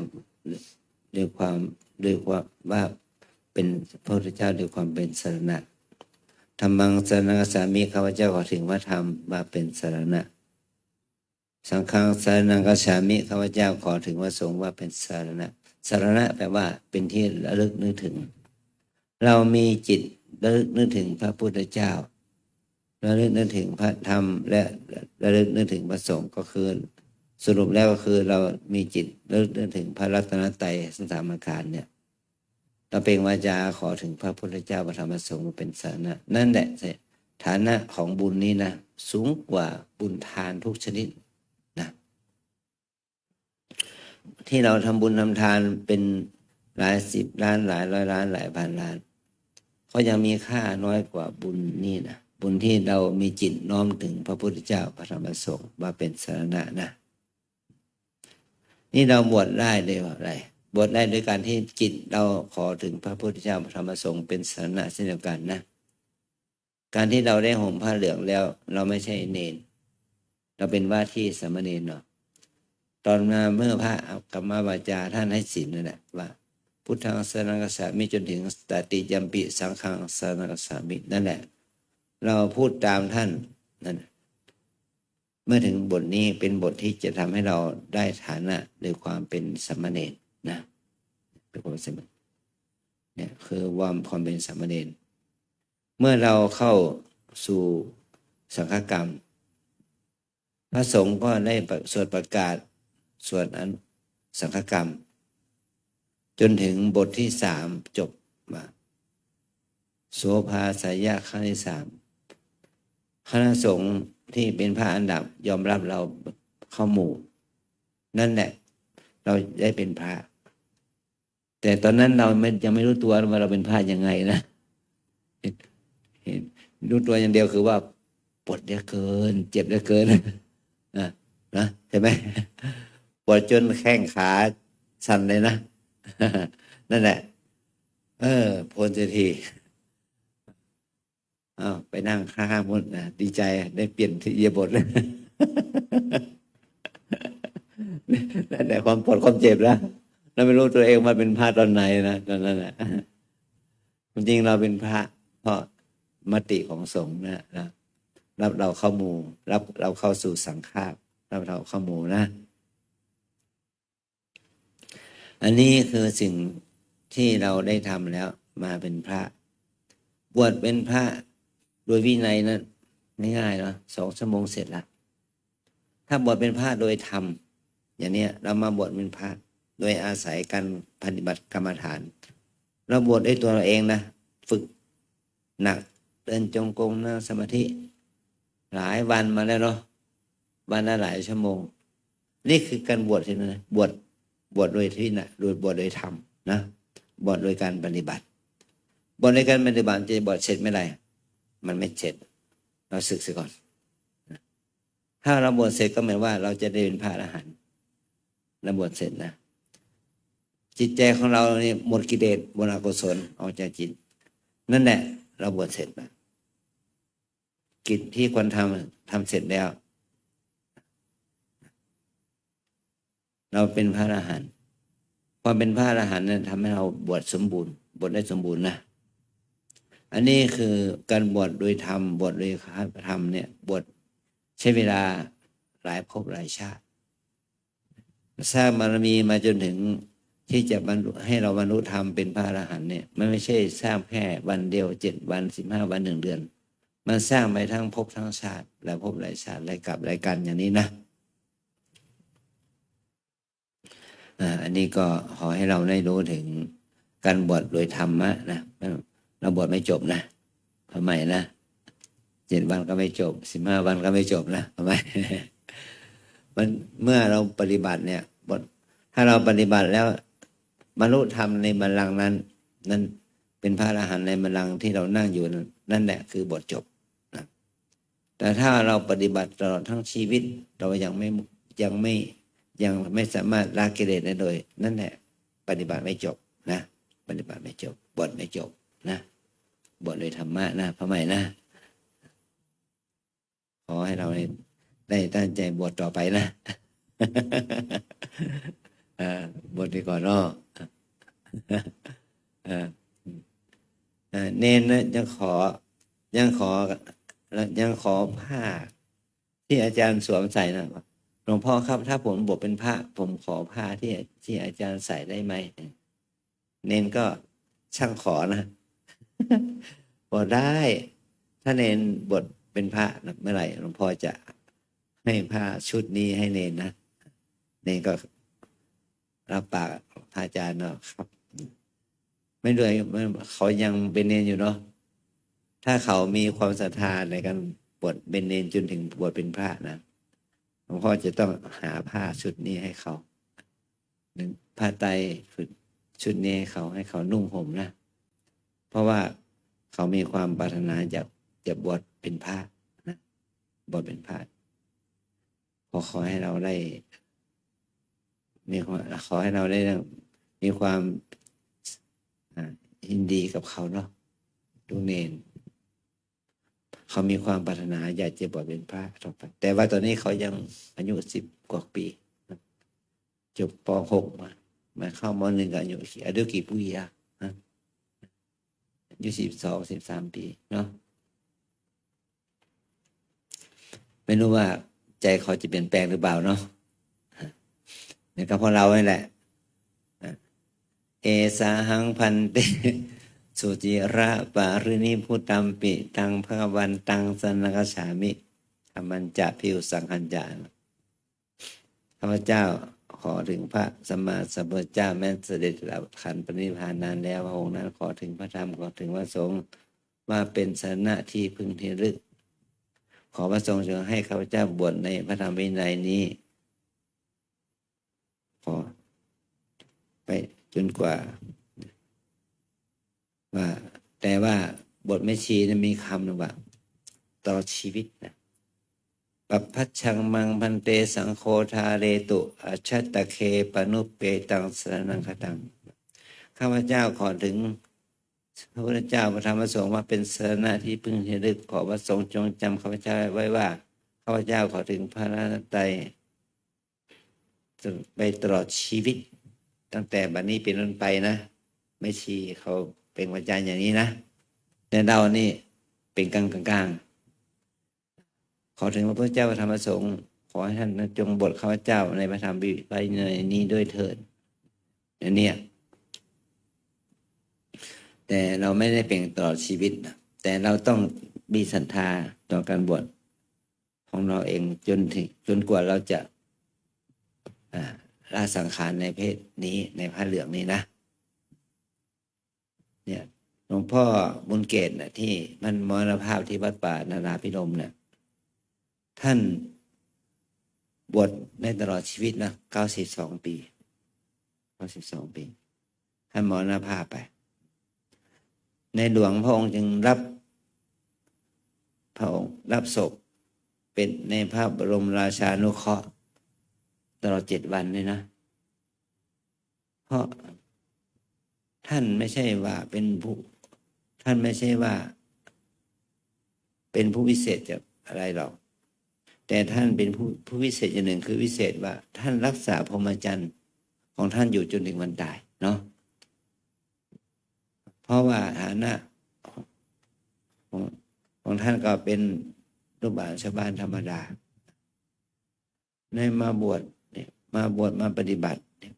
ด้วยความว่าเป็นพระพุทธเจ้าด้วยความเป็นสรณะธรรมังสรณังคัจฉามิข้าพเจ้าขอถึงพระธรรมว่าเป็นสรณะสังฆังสรณังคัจฉามิข้าพเจ้าขอถึงพระสงฆ์ว่าเป็นสรณะสรณะแปลว่าเป็นที่ระลึกนึกถึงเรามีจิตระลึกนึกถึงพระพุทธเจ้าระลึกนึกถึงพระธรรมและระลึกนึกถึงพระสงฆ์ก็คือสรุปแล้วก็คือเรามีจิตระลึกนึกถึงพระรัตนตรัยสังสามการเนี่ยเราเป็นวาจาขอถึงพระพุทธเจ้าพระธรรมพระสงฆ์เป็นสรณะนั่นแหละฐานะของบุญนี้นะสูงกว่าบุญทานทุกชนิดนะที่เราทำบุญทำทานเป็นหลายสิบล้านหลายร้อยล้านหลายพันล้านก็ยังมีค่าน้อยกว่าบุญนี่นะบุญที่เรามีจิตน้อมถึงพระพุทธเจ้าพระธรรมพระสงฆ์ว่าเป็นสรณะนะนี่เราบวชได้ด้วยอะไรบวชได้ด้วยการที่จิตเราขอถึงพระพุทธเจ้าพระธรรมพระสงฆ์เป็นสรณะเช่นเดียวกันนะการที่เราได้ห่มผ้าเหลืองแล้วเราไม่ใช่เนรเราเป็นว่าที่สามเณรเนาะตอนมาเมื่อพระกัมมาวาจาท่านให้ศีลนั่นแหละว่าพุทธังสรณังคัจฉามิจนถึงตติยัมปิสังฆังสรณังคัจฉามินั่นแหละเราพูดตามท่านนั่นเมื่อถึงบทนี้เป็นบทที่จะทำให้เราได้ฐานะโดยความเป็นสามเณรนะเป็นความสามเณรเนี่ยคือความเป็นสามเณรเมื่อเราเข้าสู่สังฆกรรมพระสงฆ์ก็ได้สวดประกาศสวดสังฆกรรมจนถึงบทที่3จบมาโสภาสายะครั้งที่3คณะสงฆ์ที่เป็นพระอันดับยอมรับเราเข้าหมู่นั่นแหละเราได้เป็นพระแต่ตอนนั้นเรายังไม่รู้ตัวว่าเราเป็นพระยังไงนะรู้ตัวอย่างเดียวคือว่าปวดเหลือเกินเจ็บเหลือเกินนะใช่ไหมปวดจนแข้งขาสั่นเลยนะนั่นแหละพ้นเสียทีไปนั่งข้างๆมุดนะดีใจได้เปลี่ยนที่เยียบทนั่นแหละความปวดความเจ็บแล้วเราไม่รู้ตัวเองว่าเป็นพระตอนไหนนะตอนนั้นแหละจริงเราเป็นพระเพราะมติของสงฆ์นะรับเราเข้าหมู่รับเราเข้าสู่สังฆารับเราเข้าหมู่นะอันนี้คือสิ่งที่เราได้ทำแล้วมาเป็นพระบวชเป็นพระโดยวินัยนั้นง่ายๆเนาะ2 ชั่วโมงเสร็จละถ้าบวชเป็นพระโดยธรรมอย่างนี้เรามาบวชเป็นพระโดยอาศัยการปฏิบัติกรรมฐานเราบวชด้วยตัวเราเองนะฝึกหนักเดินจงกรมนั่งสมาธิหลายวันมาแล้วเนาะวันละหลายชั่วโมงนี่คือการบวชที่นั่นบวชโดยที่นะบวชโดยธรรมนะบวชโดยการปฏิบัติบวชในการปฏิบัติจะบวชเสร็จไม่ไรมันไม่เสร็จ เราศึกซะก่อนถ้าเราบวชเสร็จก็หมายว่าเราจะได้เป็นพระอรหันต์เราบวชเสร็จนะจิตใจของเราเนี่ยหมดกิเลสหมดอกุศลออกจากจิตนั่นแหละเราบวชเสร็จนะกิจที่ควรทำเสร็จแล้วเราเป็นพระอรหันต์ความเป็นพระอรหันต์นั้นทำให้เราบวชสมบูรณ์บวชได้สมบูรณ์นะอันนี้คือการบวชโดยธรรมบวชโดยธรรมเนี่ยบวชใช้เวลาหลายภพหลายชาติสร้างบารมีมาจนถึงที่จะบรรลุให้เราบรรลุธรรมเป็นพระอรหันต์เนี่ยมันไม่ใช่สร้างแค่วันเดียว7 วัน 15 วัน1 เดือนมันสร้างไปทั้งภพทั้งชาติหลายภพหลายชาติหลายกับหลายกันอย่างนี้นะอันนี้ก็ขอให้เราได้รู้ถึงการบวชโดยธรรมะนะเราบวชไม่จบนะทำไมนะ7 วันก็ไม่จบ15 วันก็ไม่จบนะทำไม มันเมื่อเราปฏิบัติเนี่ยถ้าเราปฏิบัติแล้วบรรลุธรรมในบัลลังก์นั้นเป็นพระอรหันต์ในบัลลังก์ที่เรานั่งอยู่นั่นแหละคือบทจบนะแต่ถ้าเราปฏิบัติตลอดทั้งชีวิตเรายังไม่สามารถละกิเลสได้โดยนั่นแหละปฏิบัติไม่จบนะปฏิบัติไม่จบบทไม่จบนะบทโดยธรรมะนะพระใหม่นะขอให้เราได้ตั้งใจบวชต่อไปนะ บวชดีก่อนเนาะ เน้นนะยังขอผ้าที่อาจารย์สวมใส่นะหลวงพ่อครับถ้าผมบวชเป็นพระผมขอผ้าที่อาจารย์ใส่ได้ไหมเน้นก็ช่างขอนะ บอกได้ ถ้าเน้นบวชเป็นพระเมื่อไหร่หลวงพ่อจะให้ผ้าชุดนี้ให้เน้นนะเน้นก็รับปากพระอาจารย์เนาะครับ ไม่ด้วยเขายังเป็นเนรอยู่เนาะถ้าเขามีความศรัทธาในการบวชเป็นเนรจนถึงบวชเป็นพระนะหลวงพ่อจะต้องหาผ้าชุดนี้ให้เขาหนึ่งผ้าไตรชุดนี้ให้เขานุ่งห่มนะเพราะว่าเขามีความปรารถนาจะบวชเป็นพระนะบวชเป็นพระขอให้เราได้ขอให้เราได้มีความยินดีกับเขาเนาะทุกเนรเขามีความปรารถนาอยากจะบวชเป็นพระต่อไปแต่ว่าตอนนี้เขายังอายุ10 กว่าปีจบป.6มาเข้าม.1กับอายุกี่ปีอะอายุ12 13 ปีเนาะไม่รู้ว่าใจเขาจะเปลี่ยนแปลงหรือเปล่าเนาะนี่ก็เพราะเรานี่แหละเอสาหังพันเตสุจิระปารินิพุตัมปิตังภะวันตังสนักฉามิธรรมันจะพิวสังขัญจาข้าพเจ้าขอถึงพระสัมมาสัมพุทธเจ้าแม้เสด็จดับขันธ์ปรินิพพานนานแล้วพระองค์นั้นขอถึงพระธรรมขอถึงพระสงฆ์ว่าเป็นสรณะที่พึงที่รึกขอพระสงฆ์จงให้ข้าพเจ้าบวชในพระธรรมวินัยนี้ขอไปจนกว่าแต่ว่าบทแม่ชีนั้นมีคำหนึ่งว่าตลอดชีวิตนะปัปพัชชังมังพันเตสังโฆทาเรตุอัชตะเคปนุปเปตังสรณังคตังข้าพเจ้าขอถึงพระพุทธเจ้าพระธรรมพระสงฆ์ว่าเป็นสรณะที่พึ่งที่ระลึกขอพระสงฆ์จงจำข้าพเจ้าไว้ว่าข้าพเจ้าขอถึงพระรัตนตรัยไปตลอดชีวิตตั้งแต่บัดนี้เป็นต้นไปนะไม่ชีเขาเป็นวาจาอย่างนี้นะแต่เรานี่เป็นกลางขอถึงพระพุทธเจ้าพระธรรมพระสงฆ์ขอให้ท่านจงบทข้าพเจ้าในพระธรรมวินัยนี้ด้วยเถิดเนี่ยแต่เราไม่ได้เป็นตลอดชีวิตนะแต่เราต้องมีศรัทธาต่อการบวชของเราเองจนกว่าเราจะละสังขารในเพศนี้ในผ้าเหลืองนี้นะเนี่ยหลวงพ่อบุญเกตนะที่มันมรณภาพที่วัดป่านาราพิรมเนี่ยท่านบวชในตลอดชีวิตนะ92 ปีท่านมรณภาพไปในหลวงพระองค์จึงรับ พระองค์รับศพเป็นในพระบรมราชานุเคราะห์ตลอด7 วันเลยนะ เพราะท่านไม่ใช่ว่าเป็นผู้ท่านไม่ใช่ว่าเป็นผู้วิเศษจากอะไรหรอกแต่ท่านเป็นผู้วิเศษอย่างหนึ่งคือวิเศษว่าท่านรักษาพรหมจรรย์ของท่านอยู่จนถึงวันตายเนาะเพราะว่าฐานะของท่านก็เป็นลูกบ้านชาวบ้านธรรมดาในมาบวชเนี่ยมาปฏิบัติเนี่ย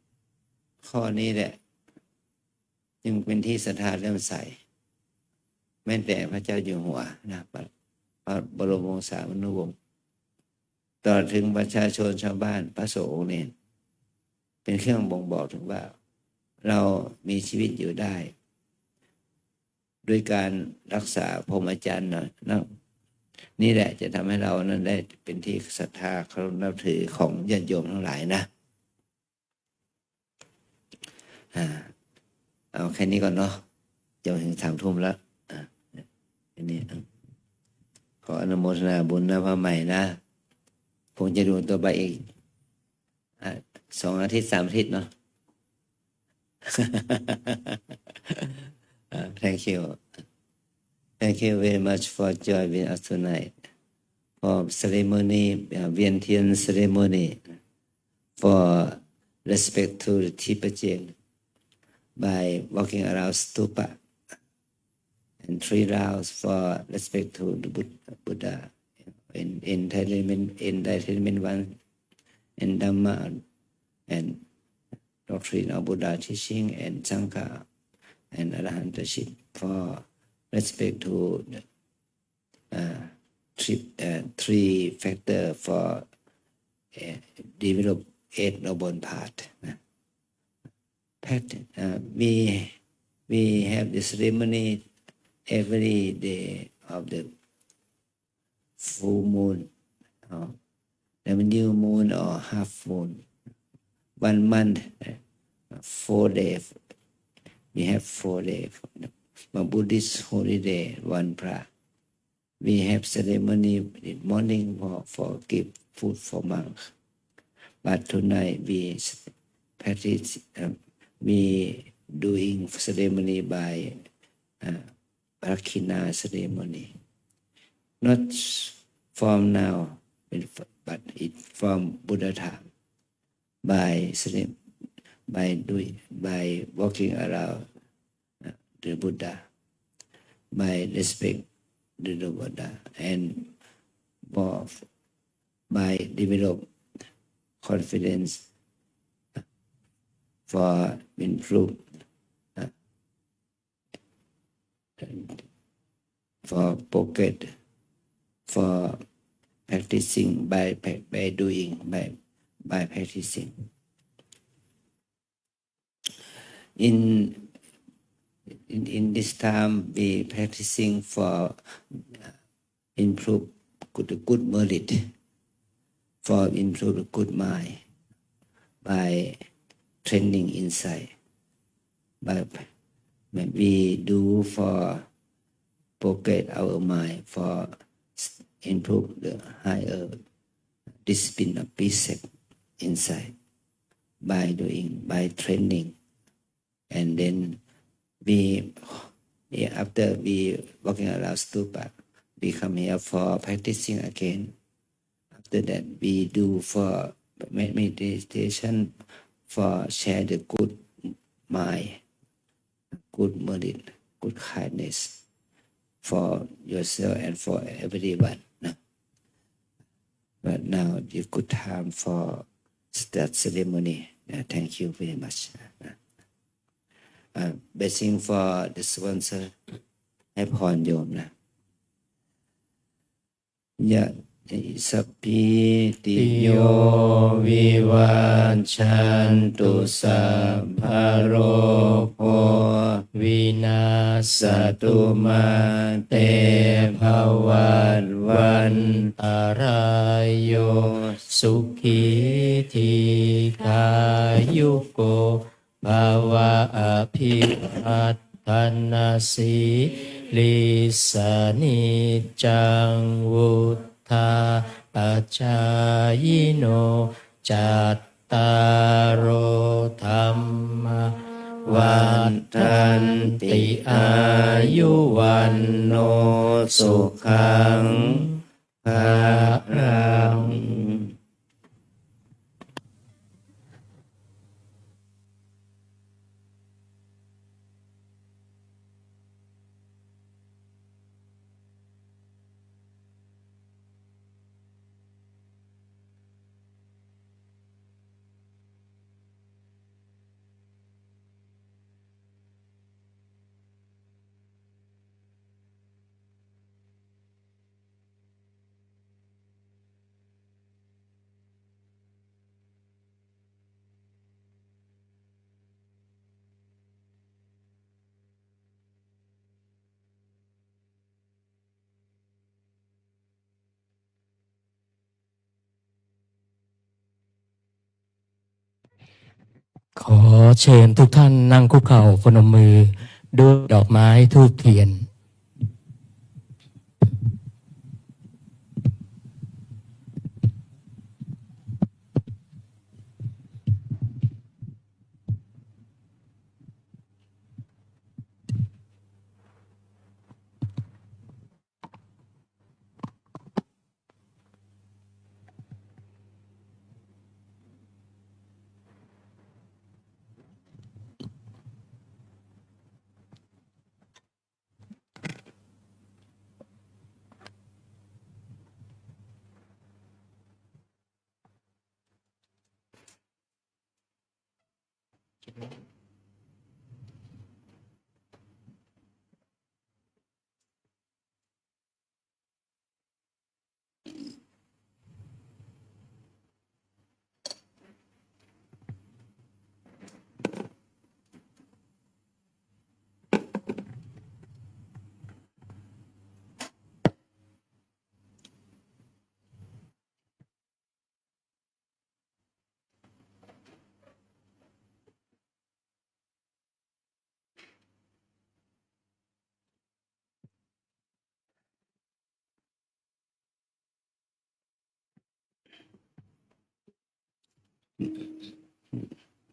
ข้อนี้แหละจึงเป็นที่ศรัทธาเลื่อมใสแม้แต่พระเจ้าอยู่หัวนะพระบรมวงศานุวงศ์ตลอดถึงประชาชนชาวบ้านพระสงฆ์เนี่ยเป็นเครื่องบ่งบอกถึงว่าเรามีชีวิตอยู่ได้ด้วยการรักษาพรหมจรรย์นะนี่แหละจะทำให้เรานั้นได้เป็นที่ศรัทธาเคารพนับถือของญาติโยมทั้งหลายนะเอาแค่นี้ก่อนเนาะจะถึง3 ทุ่มแล้วอันนี้ขออนุโมทนาบุญนะพระใหม่นะคงจะดูตัวไปอีก2 อาทิตย์ 3 อาทิตย์เนาะ Thank you very much for joining us tonight for ceremony Vientiane ceremony for respect to the Tibetan by walking around stupa and 3 rounds for respect to the Buddha in enlightenment one and Dhamma and doctrine of Buddha teaching and Sangha and Arahantaship for respect to the 3 factors for develop 8 noble path. We have the ceremony every day of the full moon, the new moon or half moon. 1 month, 4 days. We have 4 days. Buddhist holiday, 1 pra. We have ceremony in morning for give food for monks. But tonight we practice. We doing ceremony by Prakina ceremony. Not from now, but it from Buddha time. By walking around the Buddha, by respect the Buddha, and by develop confidence for improve for pocket for practicing by doing by practicing in this time we practicing for improve good merit for improve the good mind by training inside but we do for pocket our mind for improve the higher discipline of precept inside by training and then after we walking around stupa we come here for practicing again. After that we do for meditation for share the good mind, good merit, good kindness for yourself and for everyone. But now is good time for that ceremony. Thank you very much. Blessing for the sponsor ให้พรโยมนะยะติสัพพิติโยวิวัชชันตุสัพพะโรโควินาศตุมาเตภวัตวันตรายโยสุขีทีขายุโกภาวะอภิวัต ทันนาสีลิสานิจังวุธาปัจจายโนจัตตารโอธรรมวันทันติอายุวันโนสุขังภาลัง ขอเชิญทุกท่านนั่งคุกเข่าพนมมือด้วยดอกไม้ธูปเทียน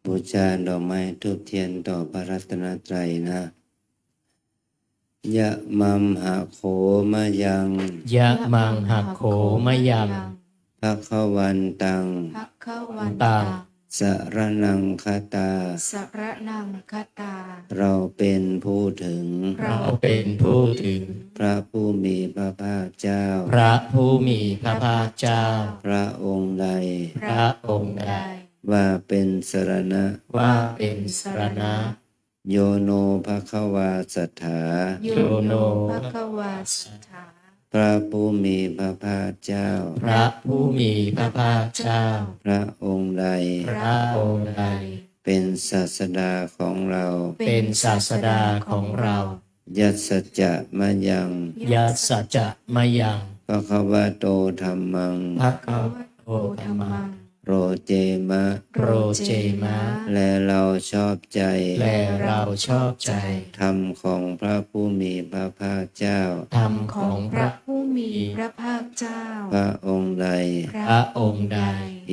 บูชาดอกไม้ธูปเทียนต่อพระรัตนตรัยนะยะมัมหะโขมะยัง ยะมังหักโขมะยัง ภะคะวันตัง ภคะวัน ตัง สรณังคตา สระนังคตา เราเป็นผู้ถึง เราเป็นผู้ถึง พระผู้มีพระภาคเจ้า พระผู้มีพระภาคเจ้า พระองค์ใด พระองค์ใด ว่าเป็นสรณะ ว่าเป็นสรณะ โยโนภะคะวาสัทธา โยโนภควาสัทธา พระผู้มีพระภาคเจ้า พระผู้มีพระภาคเจ้า พระองค์ใด พระองค์ใด เป็นศาสดาของเรา เป็นศาสดาของเรา ยัสสจะมะยัง ยัสสจะมะยัง ภะคะวะโตธัมมัง ภะคะวะโตธัมมัง โปรเจมะ โปรเจมะ และเราชอบใจ และเราชอบใจ ธรรมของพระผู้มีพระภาคเจ้า ธรรมของพระ ผู้มีพระภาคเจ้า พระองค์ใด พระองค์ใด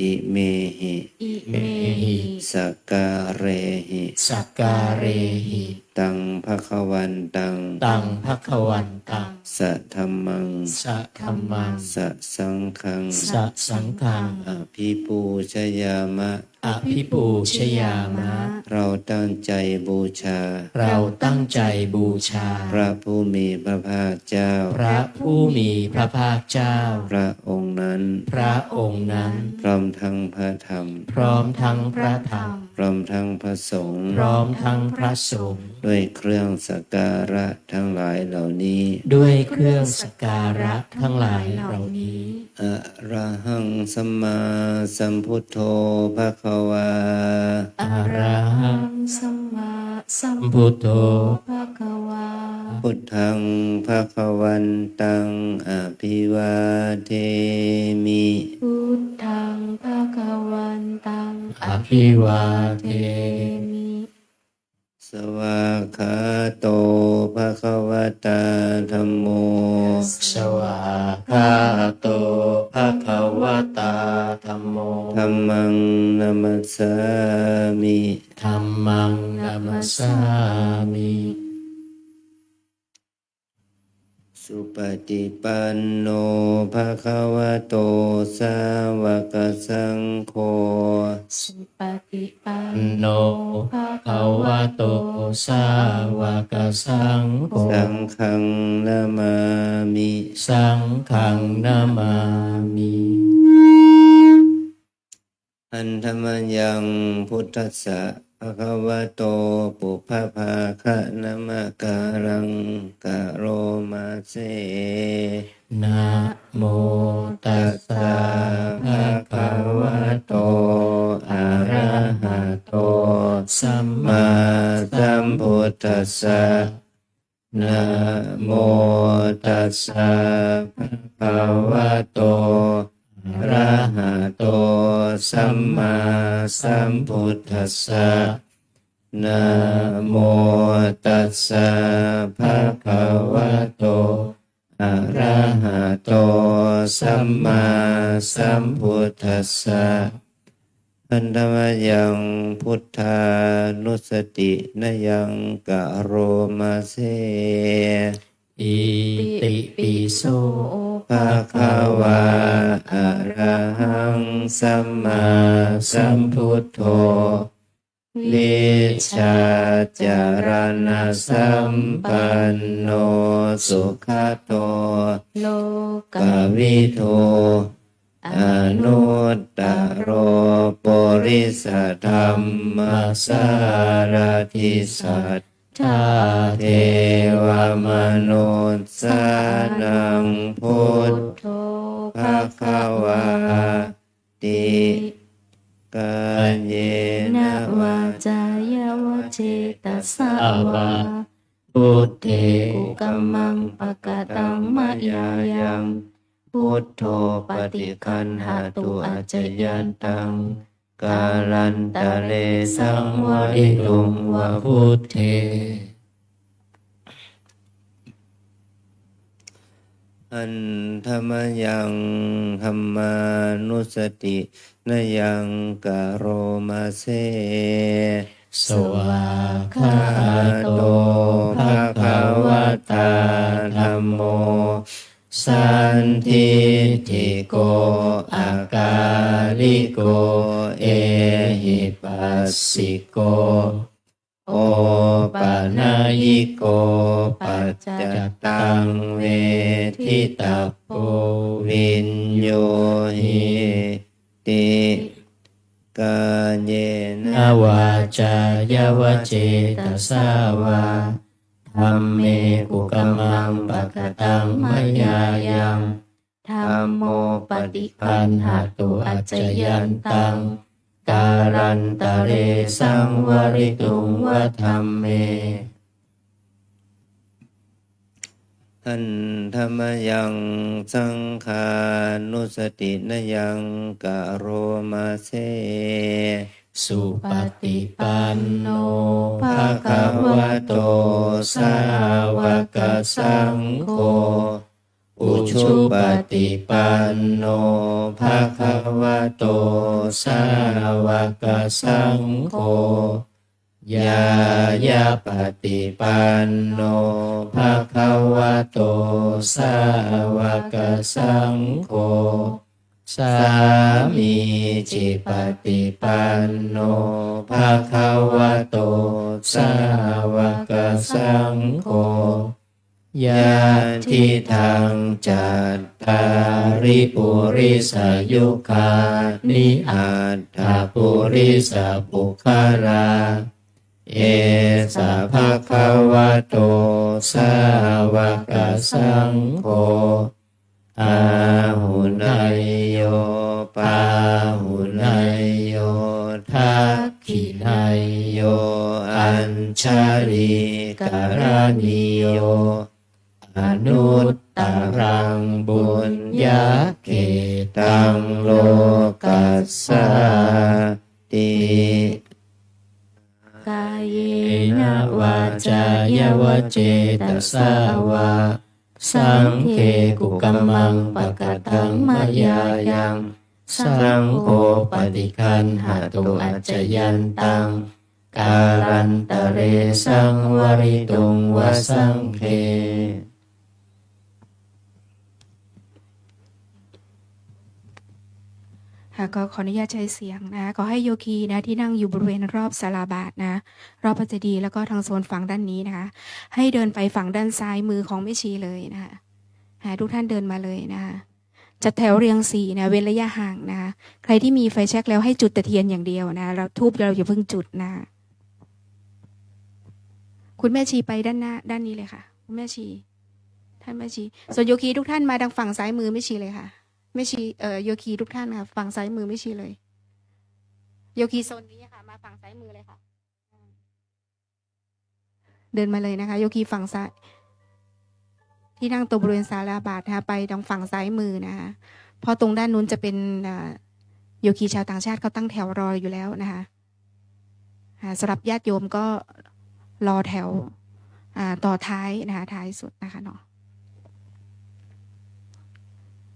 อิเมหิ อิเมหิ สกการเรหิ สักการเรหิ ตังภะคะวันตัง ตังภคะวันตัง สะธัมมัง สะธัมมัง สะสังฆัง สะสังฆัง อภิปูชยามะ อภิปูชยามะ เราตั้งใจบูชา เราตั้งใจบูชา พระผู้มีพระภาคเจ้า พระผู้มีพระภาคเจ้า พระองค์นั้น พระองค์นั้น พร้อมทั้งพระธรรม พร้อมทั้งพระธรรม พร้อมทั้งพระสงฆ์ พร้อมทั้งพระสงฆ์ ด้วยเครื่องสักการะทั้งหลายเหล่านี้ ด้วยเครื่องสักการะทั้งหลายเหล่านี้ อะระหังสัมมาสัมพุทโธภะคะวา อะระหัง สัมมาสัม พุทโธ ภะคะวา พุทธังภะคะวันตังอภิวาเทมิ พุทธังภะคะวันตัง อภิวาเท มิ สวากขาโตภะคะวะตาธัมโม สวากขาโตภะคะวะตาธัมโม ธัมมังนัมสสามิ ธัมมังนัมสสามิ สุปฏิปันโนภะคะวะโตสาวกสังโฆ สุปฏิปัน โนภะคะวะโตสาวกสังโฆ สังฆังนามามิ สังฆังนามามิ อันธรรมยังพุทธัสสะภะคะวะโตปุพพภาคะนะมะการังกะโรมาเส นะโมตัสสะภะคะวะโตอะระหะโตสัมมา มาสัมพุทธัสสะนะโมตัสสะภะคะวะโตอะระหะโตสัมมาสัมพุทธัสสะนะโมตัสสะภะคะวะโตอะระหะโตสัมมาสัมพุทธัสสะอันธรรมยังพุทธานุสตินะยังกะโรมาเส อิติปิโส ภะคะวะอะระหังสัมมาสัมพุทโธวิชาจารณสัมปันโนสุขโต โลก กวิโทอนุตตโรปริสธรรมสารทิสัทธาเทวมนุษย์สานังพุท โธ ภะคะวะติกาเย น นะ วาว า จายาวเจตสะวา พุทเท อุกัมมังปะกะตังมะยายัง พุทโธปฏิคันหาตุอาจยันตังกาลันตะเรสังวริตุงวะ พุทเท อันธรรมยังธรรมานุสตินะยังกะโรมาเส สวากขาโตภะคะวะตาธัมโม สันทิติโกอากาลิโกเอหิปัสสิโก โอปะนายิโกปัจจตังเวทิตาโป วินโยหิติกาเย น นะ วาจายาวเจตสาวาธัมเมกุกัมมังปะกะตังมะยายัง ธัมโมปฏิปั ปั น น หา หา ตุ ตุ อั อั จ จ จ จ ยั ยั น น ตั ตั ง งการันตะเรสังวริตุงวะธัมเม อันธรรมยังสังขานุสตินะยังกะโรมาเส สุปฏิปันโน ภะ ภะ คะ คะ วะ วะโต สาวกสังโฆ อุชุปฏิปันโน ภะคะวะโต สาวกสังโฆ ยายาปฏิปันโน ภะคะวะโต สาวกสังโฆ สามีจิปฏิปันโน ภะคะวะโต สาวกสังโฆ ยะทิทางจัตตาริปุริสยุคานิอัตถปุริสปุคาราเอสะภะคะวะโต สาวกสังโฆ อาหุนายโยปาหุนายโยทักขินายโยอัญชาริการณิโยอนุตตรังบุญญาเกตังโลกัสสาติ กา เย เนะวาจายวเจตสาวาสังเคกุกัมมังปะกตังมยายังสังโฆปฏิคันหตุอัจจยันตังการันตะเรสังวริตุงวสังเค ค่ะก็ขออนุญาตใช้เสียงนะขอให้โยคีนะที่นั่งอยู่บริเวณรอบศาลาบาทนะรอบพระเจดีย์แล้วก็ทางโซนฝั่งด้านนี้นะคะให้เดินไปฝั่งด้านซ้ายมือของแม่ชีเลยนะคะทุกท่านเดินมาเลยนะคะจัดแถวเรียงสี่นะเว้นระยะห่างนะคะใครที่มีไฟแช็กแล้วให้จุดแต่เทียนอย่างเดียวนะแล้วทูบเราอย่าเพิ่งจุดนะคุณแม่ชีไปด้านหน้าด้านนี้เลยค่ะคุณแม่ชีท่านแม่ชีส่วนโยคีทุกท่านมาทางฝั่งซ้ายมือแม่ชีเลยค่ะแม่ชีโยคีทุกท่านค่ะฝั่งซ้ายมือแม่ชีเลย โยคีโซนนี้ค่ะมาฝั่งซ้ายมือเลยค่ะเดินมาเลยนะคะโยคีฝั่งซ้ายที่นั่งตรงบริเวณศาลาบาทนะคะไปทางฝั่งซ้ายมือนะคะเพราะตรงด้านนู้นจะเป็นโยคีชาวต่างชาติเขาตั้งแถวรออยู่แล้วนะคะสำหรับญาติโยมก็รอแถวต่อท้ายนะคะท้ายสุดนะคะเนาะ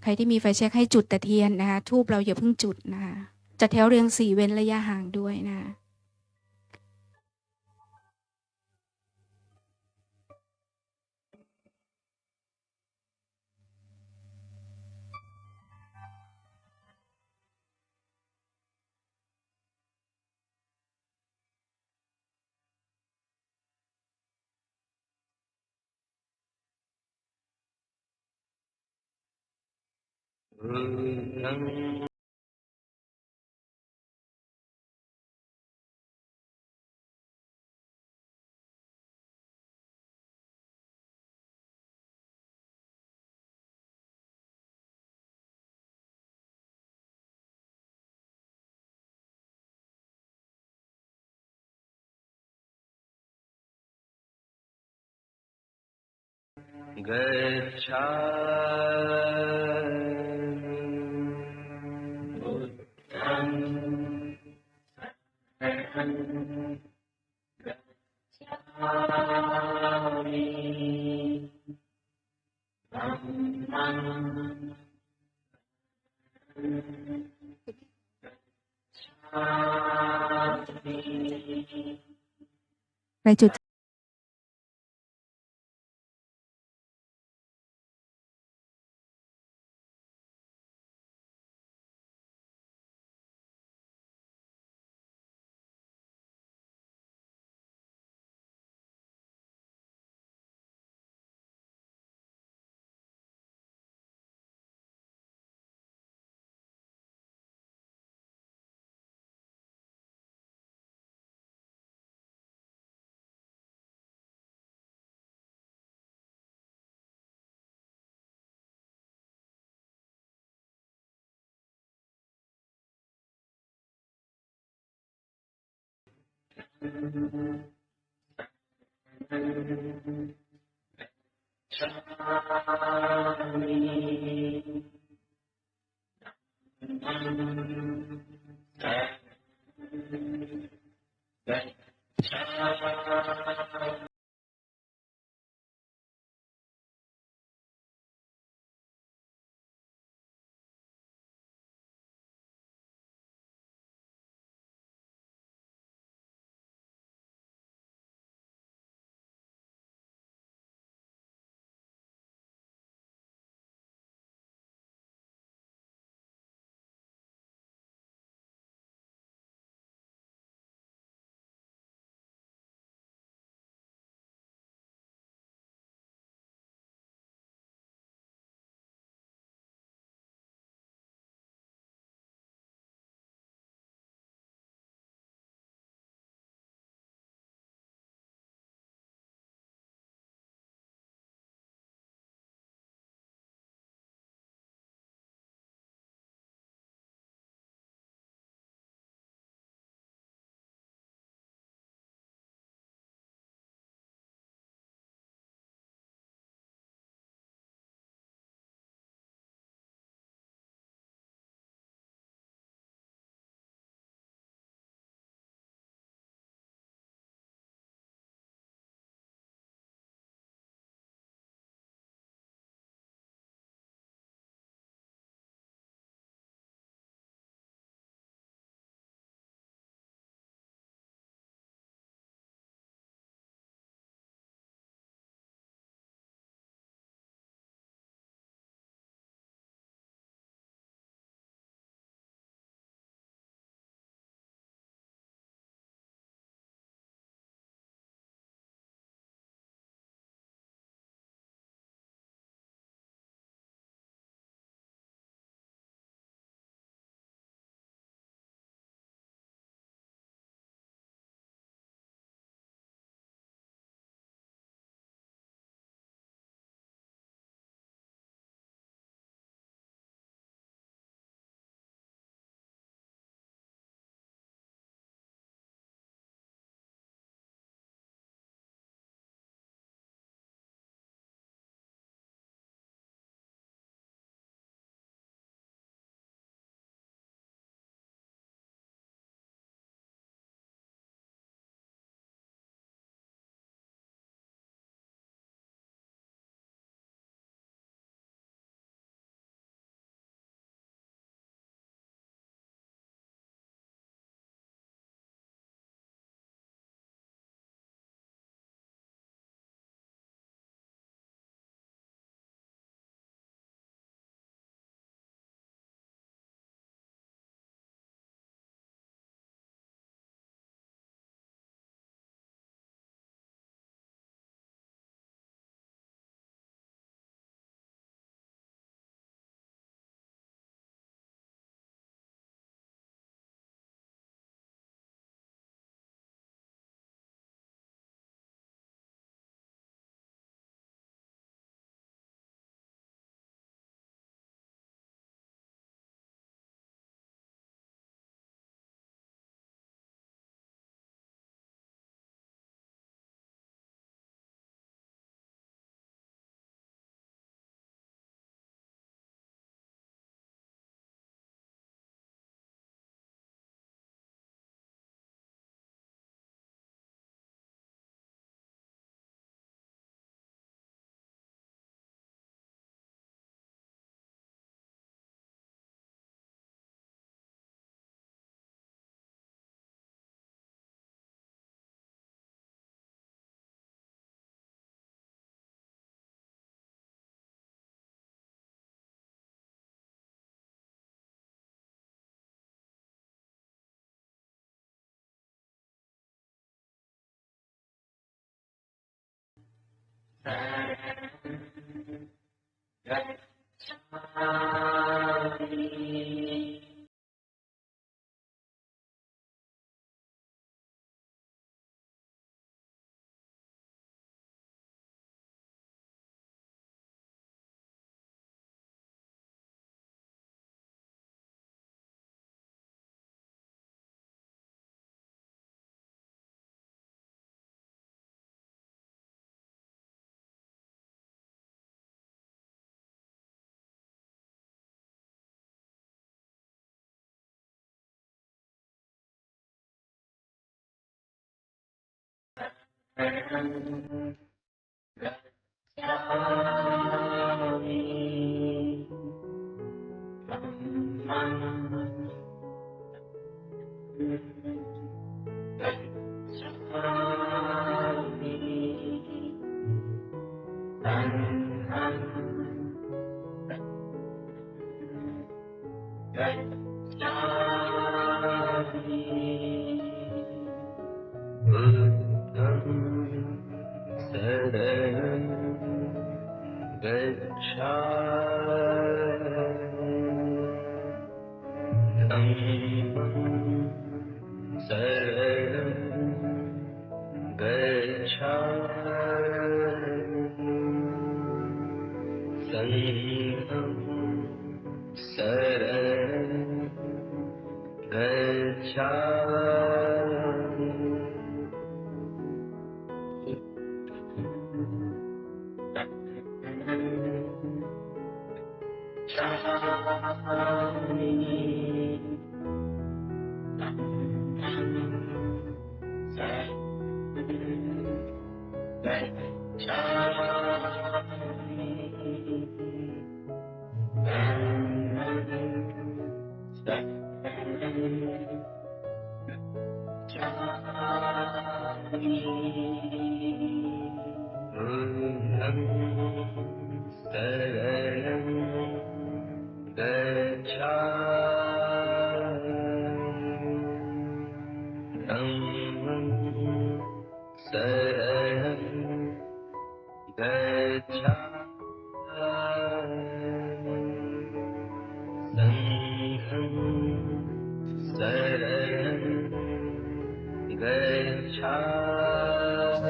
ใครที่มีไฟแช็กให้จุดแต่เทียนนะคะทูบเราอย่าเพิ่งจุดนะคะจัดแถวเรียงสี่เว้นระยะห่างด้วยนะใครจุด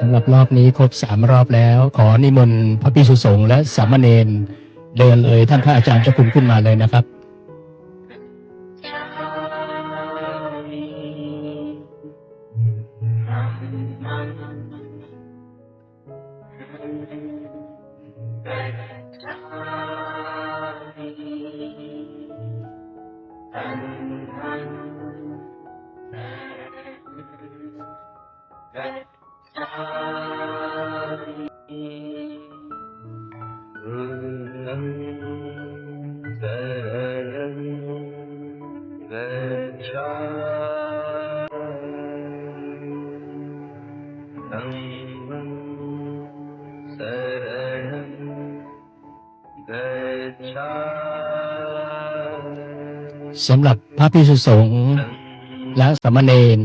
สำหรับรอบนี้ครบ3 รอบแล้ว ขอนิมนต์พระภิกษุสงฆ์และสามเณรเดินเลยท่านพระอาจารย์เจ้าคุณขึ้นมาเลยนะครับสำหรับพระภิกษุสงฆ์และสามเณร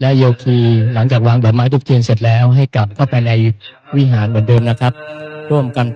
และโยคีหลังจากวางดอกไม้ธูปเทียนเสร็จแล้วให้กลับเข้าไปในวิหารเหมือนเดิมนะครับ ร่วมกัน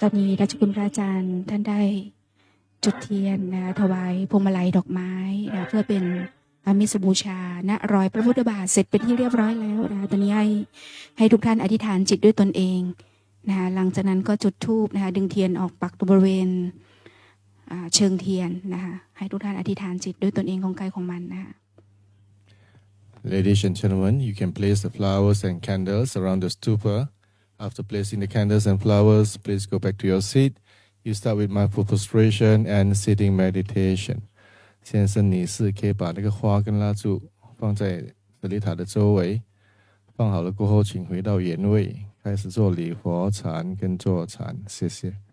ตอนนี้ราชคุณพระอาจารย์ท่านได้จุดเทียนนะถวายพวงมาลัยดอกไม้นะเพื่อเป็นอามิสบูชาณรอยพระพุทธบาทเสร็จเป็นที่เรียบร้อยแล้วนะตอนนี้ให้ทุกท่านอธิษฐานจิตด้วยตนเองนะหลังจากนั้นก็จุดธูปนะคะดึงเทียนออกปักตรงบริเวณเชิงเทียนนะคะให้ทุกท่านอธิษฐานจิตด้วยตนเองของใครของมันนะคะ Ladies and gentlemen, you can place the flowers and candles around the stupa. After placing the candles and flowers, please go back to your seat. You start with mindful prostration and sitting meditation. 先生，你是可以把那个花跟蜡烛放在舍利塔的周围。放好了过后，请回到原位，开始做礼佛禅跟坐禅。谢谢。